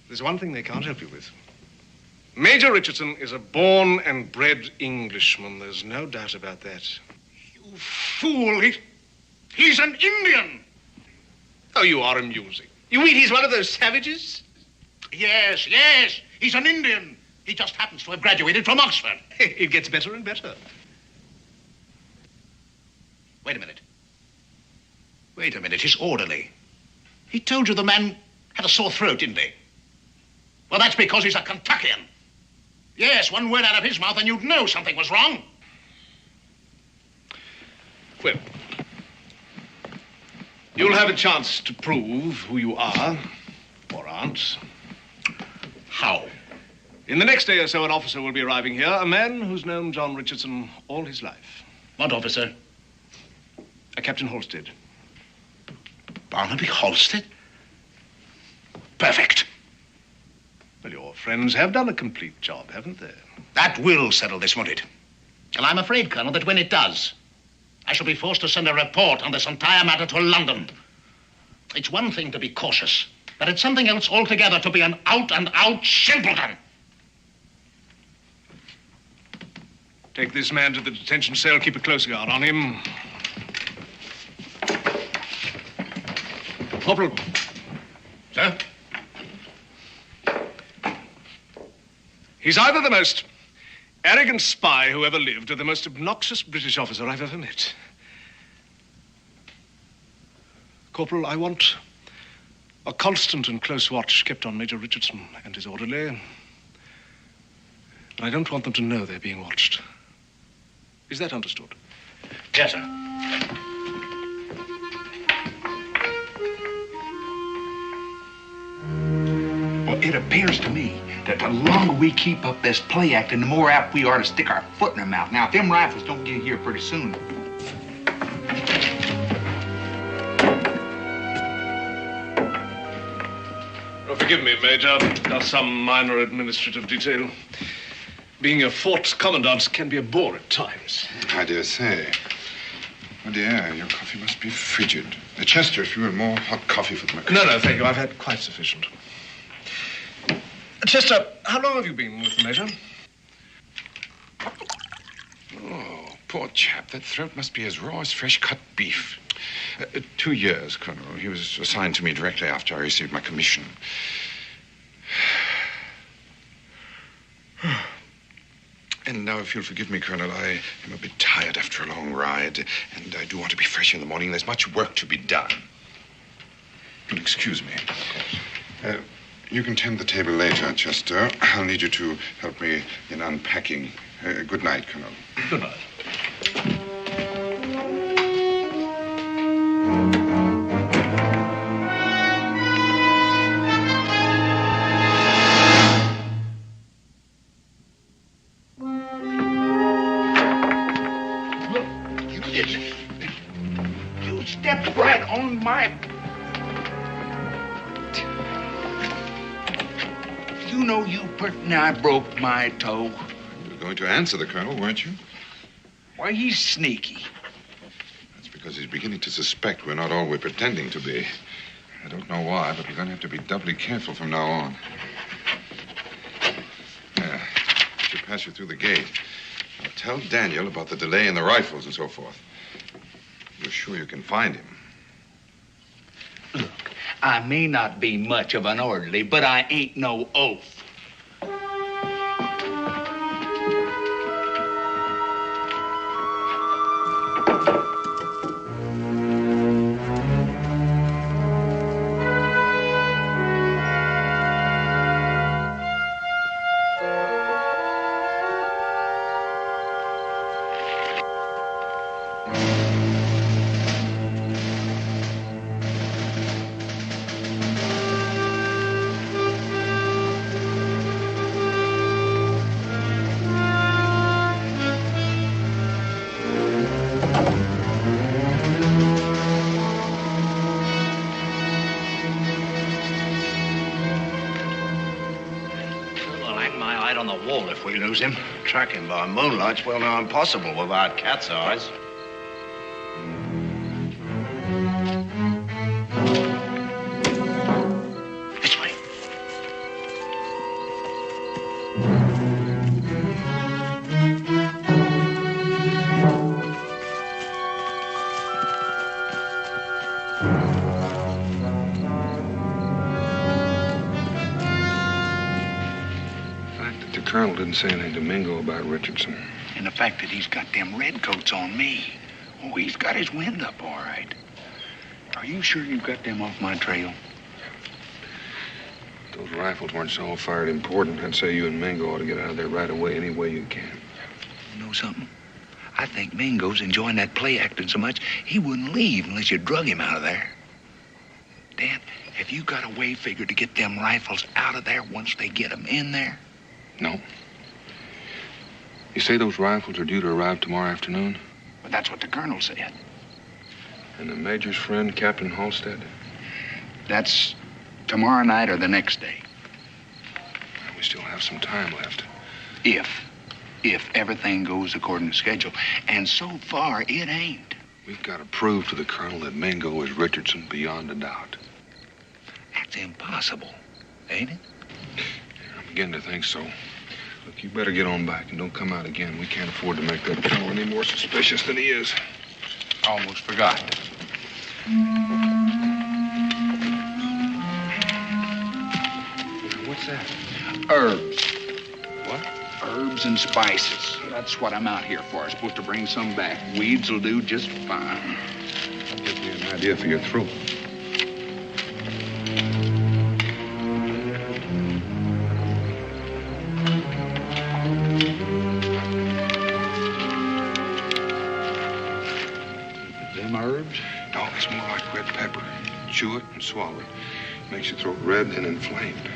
There's one thing they can't help you with. Major Richardson is a born and bred Englishman. There's no doubt about that. You fool. He's an Indian. Oh, you are amusing. You mean he's one of those savages? Yes. He's an Indian. He just happens to have graduated from Oxford. It gets better and better. Wait a minute. His orderly. He told you the man had a sore throat, didn't he? Well, that's because he's a Kentuckian. Yes, one word out of his mouth and you'd know something was wrong. Well, You'll have a chance to prove who you are, or aren't. How? In the next day or so, an officer will be arriving here, a man who's known John Richardson all his life. What officer? A Captain Halstead. Barnaby Halstead? Perfect. Well, your friends have done a complete job, haven't they? That will settle this, won't it? And I'm afraid, Colonel, that when it does, I shall be forced to send a report on this entire matter to London. It's one thing to be cautious, but it's something else altogether to be an out-and-out simpleton. Take this man to the detention cell. Keep a close guard on him. Corporal. Sir? He's either the most arrogant spy who ever lived or the most obnoxious British officer I've ever met. Corporal, I want a constant and close watch kept on Major Richardson and his orderly. But I don't want them to know they're being watched. Is that understood? Yes, sir. Well, it appears to me that the longer we keep up this play acting, the more apt we are to stick our foot in their mouth. Now, if them rifles don't get here pretty soon. Oh, forgive me, Major. Just some minor administrative detail. Being a fort's commandant can be a bore at times. I dare say. Oh, dear, your coffee must be frigid. Chester, if you will, more hot coffee for the McCoy. No, thank you. I've had quite sufficient. Chester, how long have you been with the Major? Oh, poor chap. That throat must be as raw as fresh-cut beef. 2 years, Colonel. He was assigned to me directly after I received my commission. And now, if you'll forgive me, Colonel, I am a bit tired after a long ride, and I do want to be fresh in the morning. There's much work to be done. You'll excuse me. You can tend the table later, Chester. I'll need you to help me in unpacking. Good night, Colonel. Good night. You stepped right on my... You know you pretty nigh broke my toe. You were going to answer the Colonel, weren't you? Why, he's sneaky. That's because he's beginning to suspect we're not all we're pretending to be. I don't know why, but we're going to have to be doubly careful from now on. I should pass you through the gate. Now, tell Daniel about the delay in the rifles and so forth. You're sure you can find him? Look, I may not be much of an orderly, but I ain't no oaf. Lose him. Track him by moonlight's well now impossible without cat's eyes. This way. The Colonel didn't say anything to Mingo about Richardson. And the fact that he's got them redcoats on me. Oh, he's got his wind up all right. Are you sure you got them off my trail? If those rifles weren't so fired important, I'd say you and Mingo ought to get out of there right away any way you can. You know something? I think Mingo's enjoying that play acting so much, he wouldn't leave unless you drug him out of there. Dan, have you got a way figured to get them rifles out of there once they get them in there? No. You say those rifles are due to arrive tomorrow afternoon? But that's what the colonel said. And the major's friend, Captain Halstead? That's tomorrow night or the next day. Well, we still have some time left. If everything goes according to schedule. And so far, it ain't. We've got to prove to the colonel that Mingo is Richardson beyond a doubt. That's impossible, ain't it? I'm beginning to think so. Look, you better get on back and don't come out again. We can't afford to make that colonel any more suspicious than he is. Almost forgot. What's that? Herbs. What? Herbs and spices. That's what I'm out here for. I'm supposed to bring some back. Weeds will do just fine. I'll give you an idea for your throat. Them herbs? No, it's more like red pepper. Chew it and swallow it. Makes your throat red and inflamed.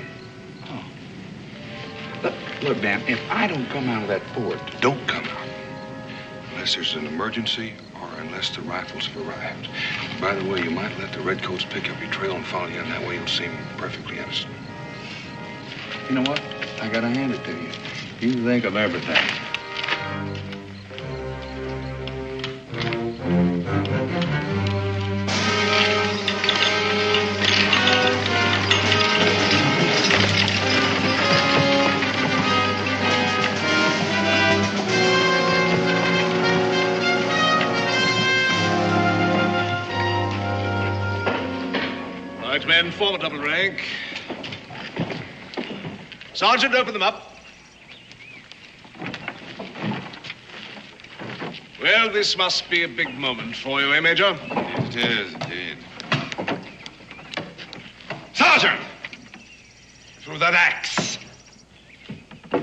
Look, Dan, if I don't come out of that fort... Don't come out. Unless there's an emergency or unless the rifles have arrived. By the way, you might let the redcoats pick up your trail and follow you, and that way you'll seem perfectly innocent. You know what? I gotta hand it to you. You think of everything. Men, form a double rank. Sergeant, open them up. Well, this must be a big moment for you, eh, Major? It is, indeed. Sergeant! Through that axe.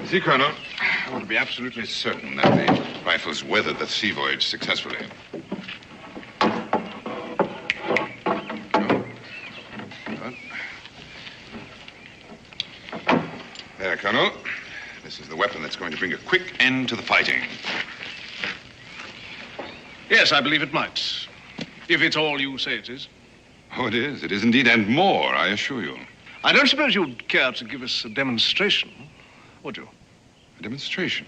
See, Colonel, I want to be absolutely certain that the rifles weathered the sea voyage successfully. There, Colonel. This is the weapon that's going to bring a quick end to the fighting. Yes, I believe it might. If it's all you say it is. Oh, it is. It is indeed, and more, I assure you. I don't suppose you'd care to give us a demonstration, would you? A demonstration?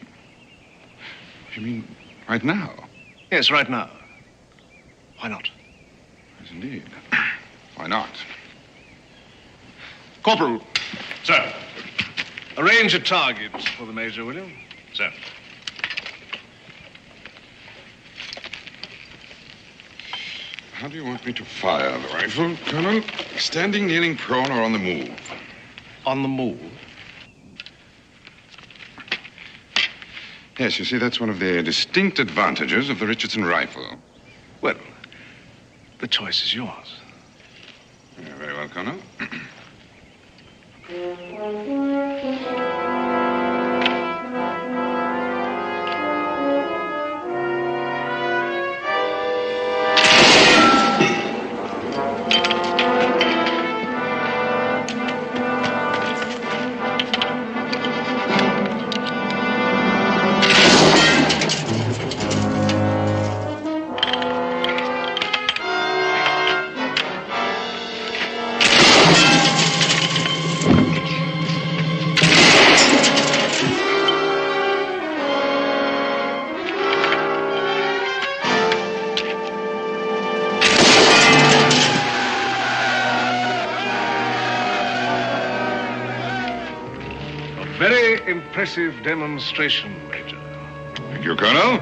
You mean right now? Yes, right now. Why not? Yes, indeed. Why not? Corporal. Sir. Arrange a target for the Major, will you? Sir. How do you want me to fire the rifle, Colonel? Standing, kneeling, prone, or on the move? On the move? Yes, you see, that's one of the distinct advantages of the Richardson rifle. Well, the choice is yours. Yeah, very well, Colonel. Impressive demonstration, Major. Thank you, Colonel.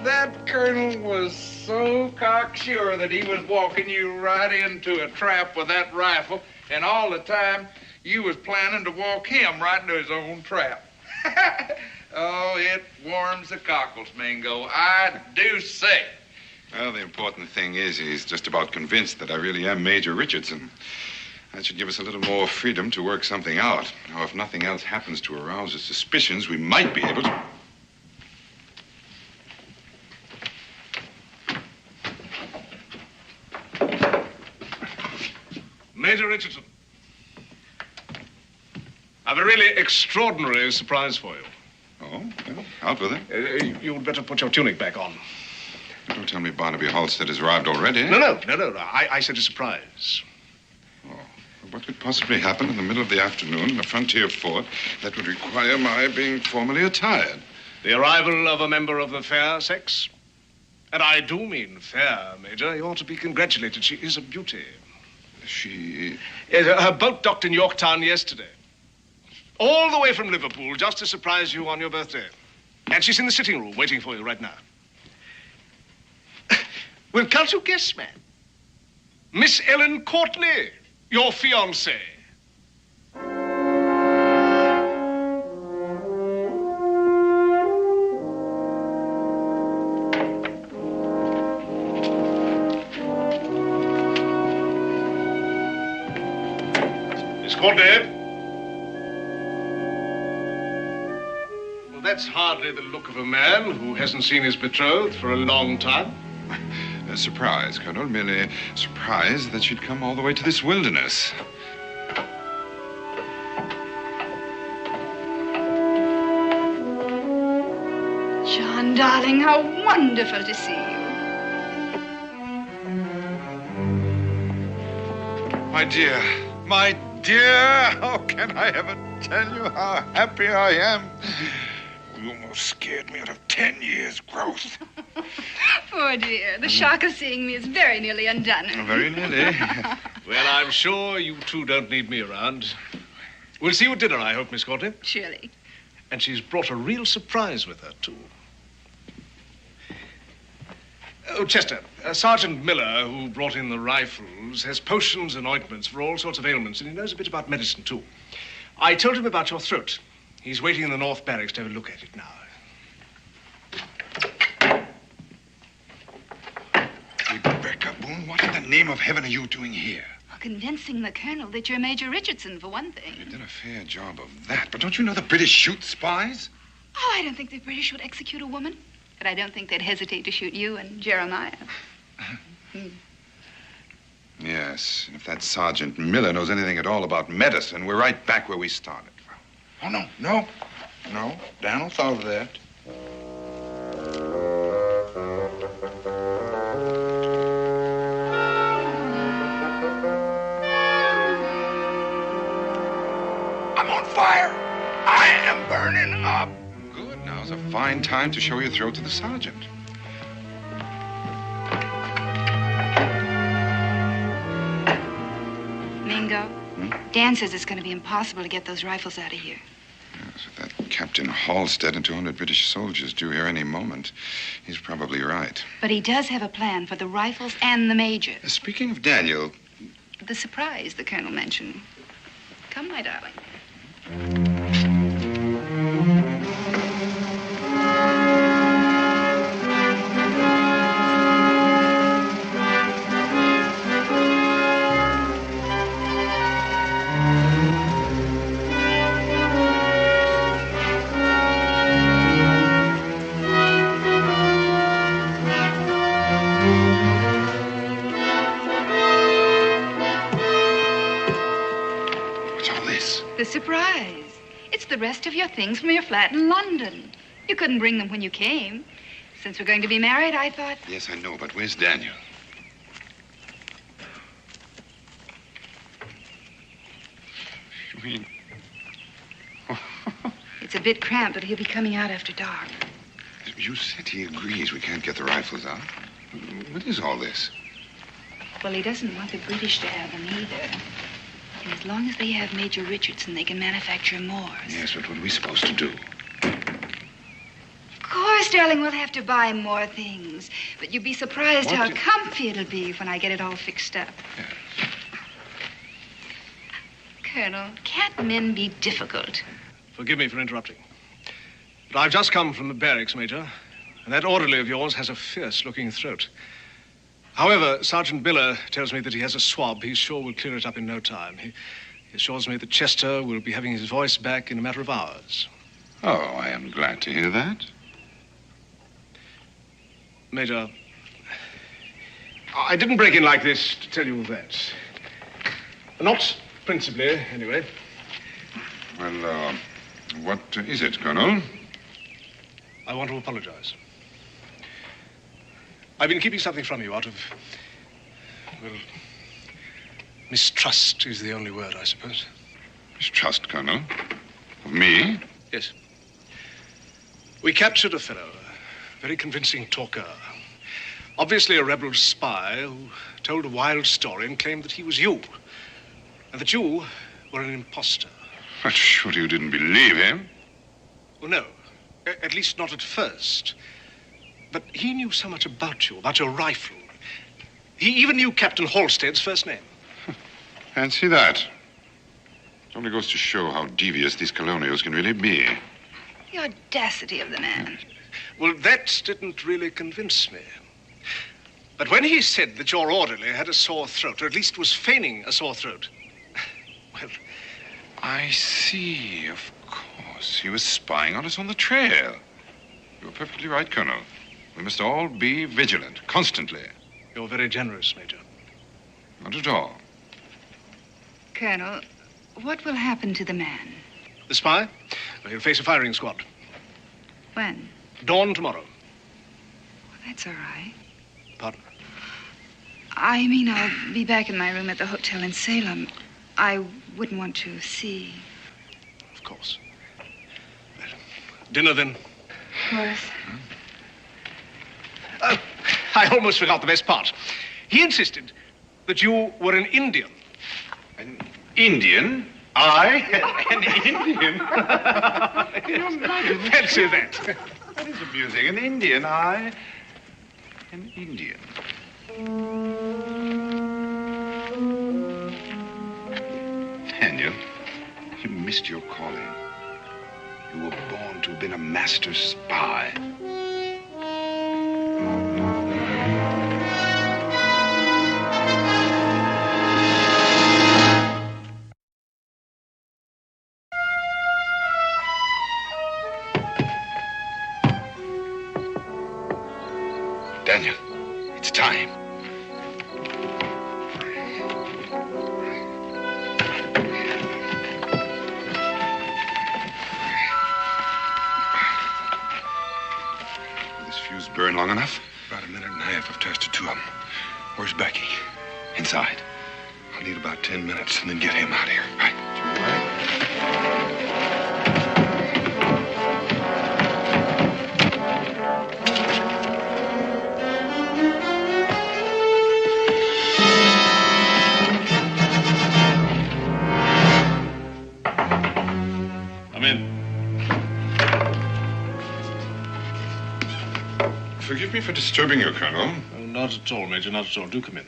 That colonel was so cocksure that he was walking you right into a trap with that rifle, and all the time you was planning to walk him right into his own trap. Oh, it warms the cockles, Mingo. I do say. Well, the important thing is he's just about convinced that I really am Major Richardson. That should give us a little more freedom to work something out. Now, if nothing else happens to arouse his suspicions, we might be able to... Major Richardson. I've a really extraordinary surprise for you. Oh, well, out with it. You'd better put your tunic back on. Don't tell me Barnaby Halstead has arrived already. No. I said a surprise. What could possibly happen in the middle of the afternoon in a frontier fort that would require my being formally attired? The arrival of a member of the fair sex. And I do mean fair, Major. You ought to be congratulated. She is a beauty. She... Yes, her boat docked in Yorktown yesterday. All the way from Liverpool, just to surprise you on your birthday. And she's in the sitting room waiting for you right now. Well, can't you guess, man? Miss Ellen Courtney, your fiancée. Miss Courtney? Well, that's hardly the look of a man who hasn't seen his betrothed for a long time. A surprise, Colonel. Merely surprised that she'd come all the way to this wilderness. John, darling, how wonderful to see you. My dear, how can I ever tell you how happy I am? You almost scared me out of 10 years' growth. Poor dear. The shock of seeing me is very nearly undone. Very nearly. Well, I'm sure you two don't need me around. We'll see you at dinner, I hope, Miss Courtney. Surely. And she's brought a real surprise with her, too. Oh, Chester, Sergeant Miller, who brought in the rifles, has potions and ointments for all sorts of ailments, and he knows a bit about medicine, too. I told him about your throat. He's waiting in the North Barracks to have a look at it now. Rebecca Boone, what in the name of heaven are you doing here? Well, convincing the colonel that you're Major Richardson, for one thing. You did a fair job of that, but don't you know the British shoot spies? Oh, I don't think the British would execute a woman. But I don't think they'd hesitate to shoot you and Jeremiah. Yes, and if that Sergeant Miller knows anything at all about medicine, we're right back where we started. Oh, no. Dan will solve that. I'm on fire. I am burning up. Good. Now's a fine time to show your throat to the sergeant. Mingo, Dan says it's going to be impossible to get those rifles out of here. Yes, with that Captain Halstead and 200 British soldiers due here any moment, he's probably right. But he does have a plan for the rifles and the major. Speaking of Daniel... The surprise the colonel mentioned. Come, my darling. The surprise. It's the rest of your things from your flat in London. You couldn't bring them when you came. Since we're going to be married, I thought... Yes, I know, but where's Daniel? You mean... It's a bit cramped, but he'll be coming out after dark. You said he agrees we can't get the rifles out. What is all this? Well, he doesn't want the British to have them either. And as long as they have Major Richardson, they can manufacture more. Yes, but what are we supposed to do? Of course, darling, we'll have to buy more things. But you'd be surprised how comfy it'll be when I get it all fixed up. Yes. Colonel, can't men be difficult? Forgive me for interrupting. But I've just come from the barracks, Major, and that orderly of yours has a fierce-looking throat. However, Sergeant Miller tells me that he has a swab he's sure will clear it up in no time. He assures me that Chester will be having his voice back in a matter of hours. Oh, I am glad to hear that. Major, I didn't break in like this to tell you that. Not principally, anyway. Well, what is it, Colonel? I want to apologize. I've been keeping something from you out of, well, mistrust is the only word, I suppose. Mistrust, Colonel? Of me? Yes. We captured a fellow, a very convincing talker. Obviously a rebel spy who told a wild story and claimed that he was you. And that you were an imposter. But surely you didn't believe him? Well, no. At least not at first. But he knew so much about you, about your rifle. He even knew Captain Halstead's first name. Fancy that. It only goes to show how devious these colonials can really be. The audacity of the man. Well, that didn't really convince me. But when he said that your orderly had a sore throat, or at least was feigning a sore throat, well... I see, of course. He was spying on us on the trail. You're perfectly right, Colonel. We must all be vigilant, constantly. You're very generous, Major. Not at all. Colonel, what will happen to the man? The spy? Well, he'll face a firing squad. When? Dawn tomorrow. Well, that's all right. Pardon? I mean, I'll be back in my room at the hotel in Salem. I wouldn't want to see. Of course. Well, dinner, then? Worth. Oh, I almost forgot the best part. He insisted that you were an Indian. An Indian? I? An Indian? Can you imagine? Fancy that. That is amusing. An Indian, I? An Indian. Daniel, you missed your calling. You were born to have been a master spy. Daniel, it's time. Will this fuse burn long enough? About a minute and a half. I've tested two of them. Where's Becky? Inside. I'll need about 10 minutes and then get him out of here. Right. Come in. Forgive me for disturbing you, Colonel. Oh, not at all, Major, not at all. Do come in.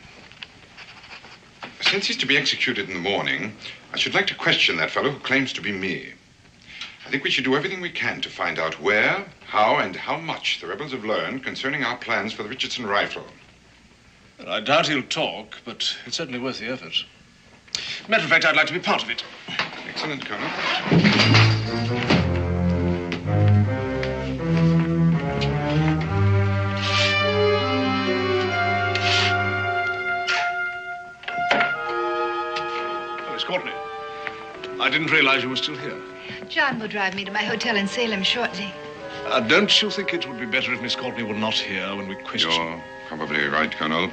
Since he's to be executed in the morning, I should like to question that fellow who claims to be me. I think we should do everything we can to find out where, how, and how much the rebels have learned concerning our plans for the Richardson rifle. Well, I doubt he'll talk, but it's certainly worth the effort. Matter of fact, I'd like to be part of it. Excellent, Colonel. Miss Courtney, I didn't realize you were still here. John will drive me to my hotel in Salem shortly. Don't you think it would be better if Miss Courtney were not here when we question? You're probably right, Colonel.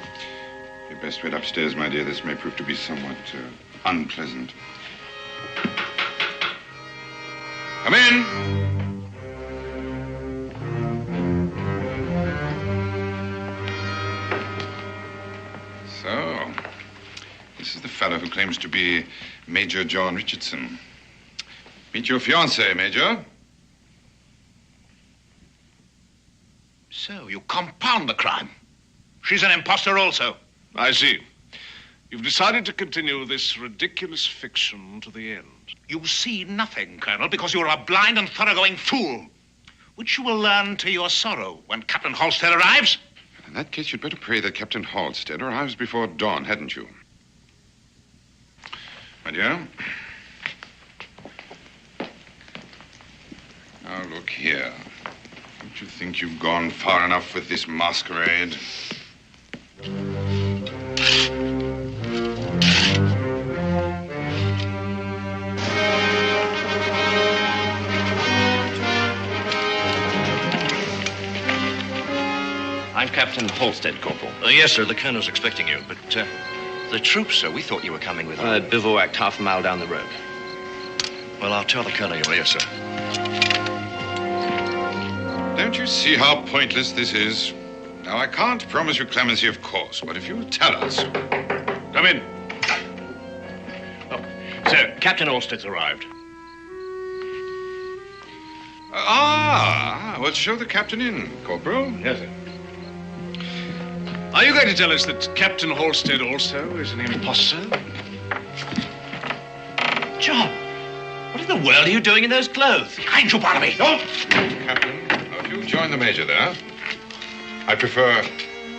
You'd best wait upstairs, my dear. This may prove to be somewhat unpleasant. Come in. So, this is the fellow who claims to be Major John Richardson. Meet your fiancée, Major. So, you compound the crime. She's an imposter also. I see. You've decided to continue this ridiculous fiction to the end. You see nothing, Colonel, because you're a blind and thoroughgoing fool, which you will learn to your sorrow when Captain Halstead arrives. In that case, you'd better pray that Captain Halstead arrives before dawn, hadn't you? My dear. Now, look here. Don't you think you've gone far enough with this masquerade? Captain Halstead, Corporal. Yes, sir. The colonel's expecting you. But the troops, sir, we thought you were coming with us. Bivouacked half a mile down the road. Well, I'll tell the colonel you're here, sir. Don't you see how pointless this is? Now, I can't promise you clemency, of course, but if you tell us... Come in. Oh, sir, Captain Halstead's arrived. Well, show the captain in, Corporal. Yes, sir. Are you going to tell us that Captain Halstead also is an imposter? John, what in the world are you doing in those clothes? Behind you, Barnaby! Don't! Captain, if you join the major there, I prefer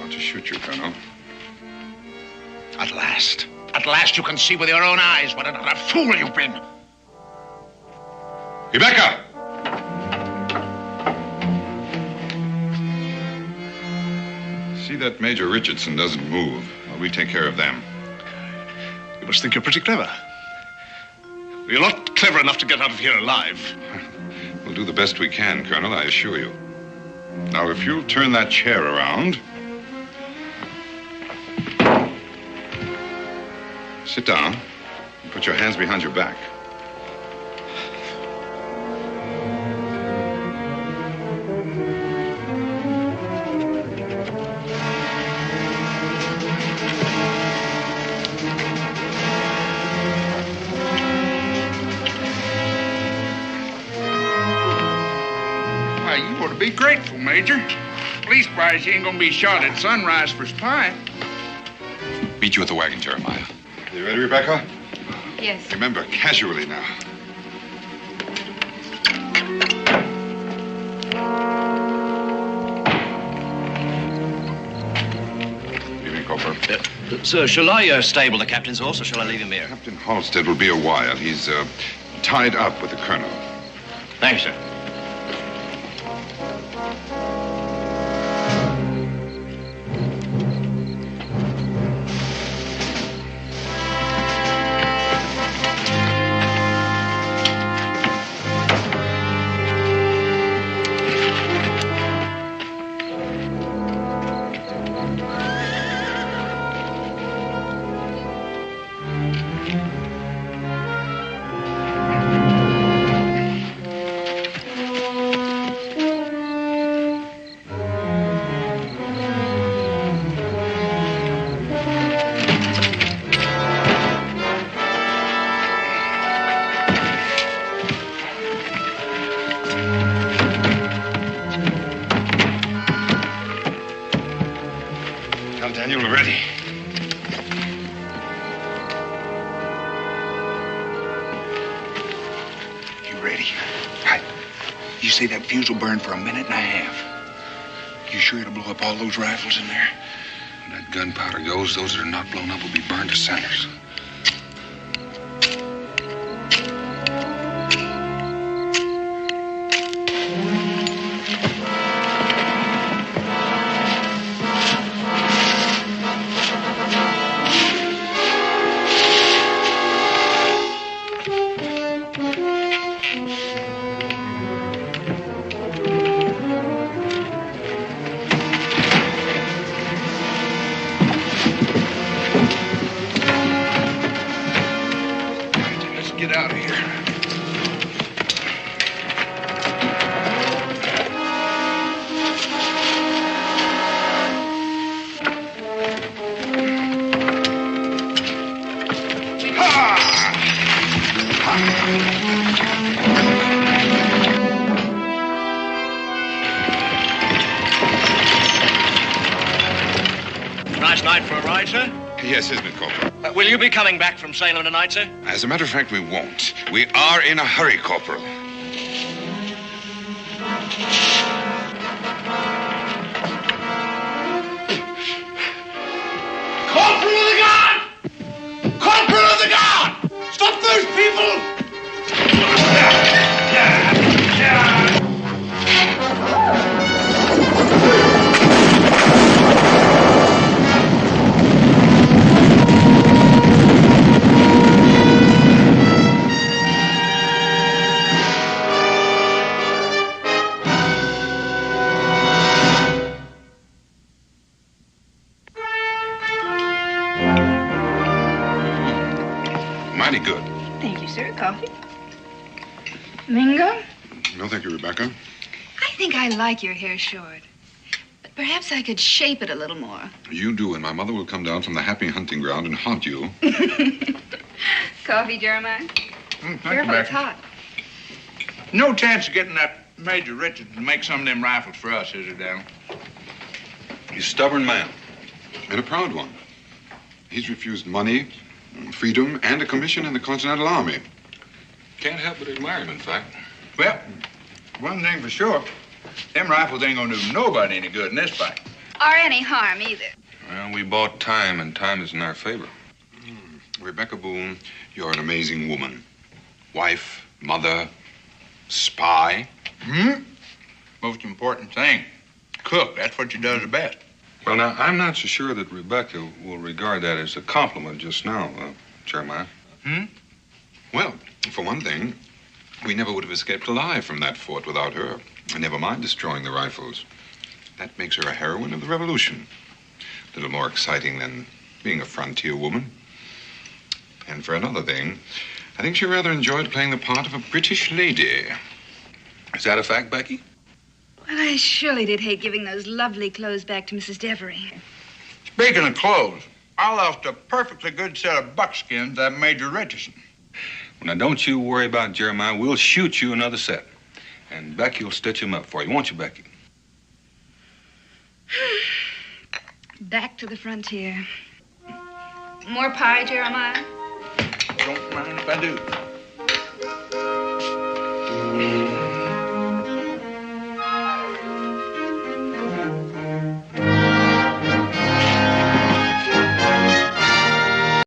not to shoot you, Colonel. At last. At last you can see with your own eyes what a fool you've been. Rebecca! See that Major Richardson doesn't move while we take care of them. You must think you're pretty clever. You're not clever enough to get out of here alive. We'll do the best we can, Colonel, I assure you. Now, if you'll turn that chair around. Sit down and put your hands behind your back. Be grateful, Major. Leastwise, you ain't gonna be shot at sunrise for spying. Meet you at the wagon, Jeremiah. You ready, Rebecca? Yes. Remember, casually now. Evening, Corporal. Sir, shall I stable the captain's horse, or shall I leave him here? Captain Halstead will be a while. He's tied up with the colonel. Thanks, sir. Daniel, we're ready. You ready? Right. You say that fuse will burn for a minute and a half. You sure it'll blow up all those rifles in there? When that gunpowder goes, those that are not blown up will be burned to cinders. Get out of here. Nice night for a ride, sir? Yes, isn't it, Corporal? Will you be coming back from Salem tonight, sir? As a matter of fact, we won't. We are in a hurry, Corporal. Corporal of the Guard! Corporal of the Guard! Stop those people! Mighty good. Thank you, sir. Coffee. Mingo? No, thank you, Rebecca. I think I like your hair short. But perhaps I could shape it a little more. You do, and my mother will come down from the happy hunting ground and haunt you. Coffee, Jeremiah? Careful, it's hot. No chance of getting that Major Richard to make some of them rifles for us, is there, Daniel? He's a stubborn man, and a proud one. He's refused money, freedom, and a commission in the Continental Army. Can't help but admire him, in fact. Well, one thing for sure, them rifles ain't gonna do nobody any good in this fight. Or any harm, either. Well, we bought time, and time is in our favor. Rebecca Boone, you're an amazing woman. Wife, mother, spy. Most important thing, cook. That's what she does the best. Well, now, I'm not so sure that Rebecca will regard that as a compliment just now, Jeremiah. Well, for one thing, we never would have escaped alive from that fort without her. Never mind destroying the rifles. That makes her a heroine of the revolution. A little more exciting than being a frontier woman. And for another thing, I think she rather enjoyed playing the part of a British lady. Is that a fact, Becky? Well, I surely did hate giving those lovely clothes back to Mrs. Devery. Speaking of clothes, I lost a perfectly good set of buckskins to that Major Richardson. Well, now, don't you worry about Jeremiah. We'll shoot you another set. And Becky will stitch them up for you, won't you, Becky? Back to the frontier. More pie, Jeremiah? Don't mind if I do.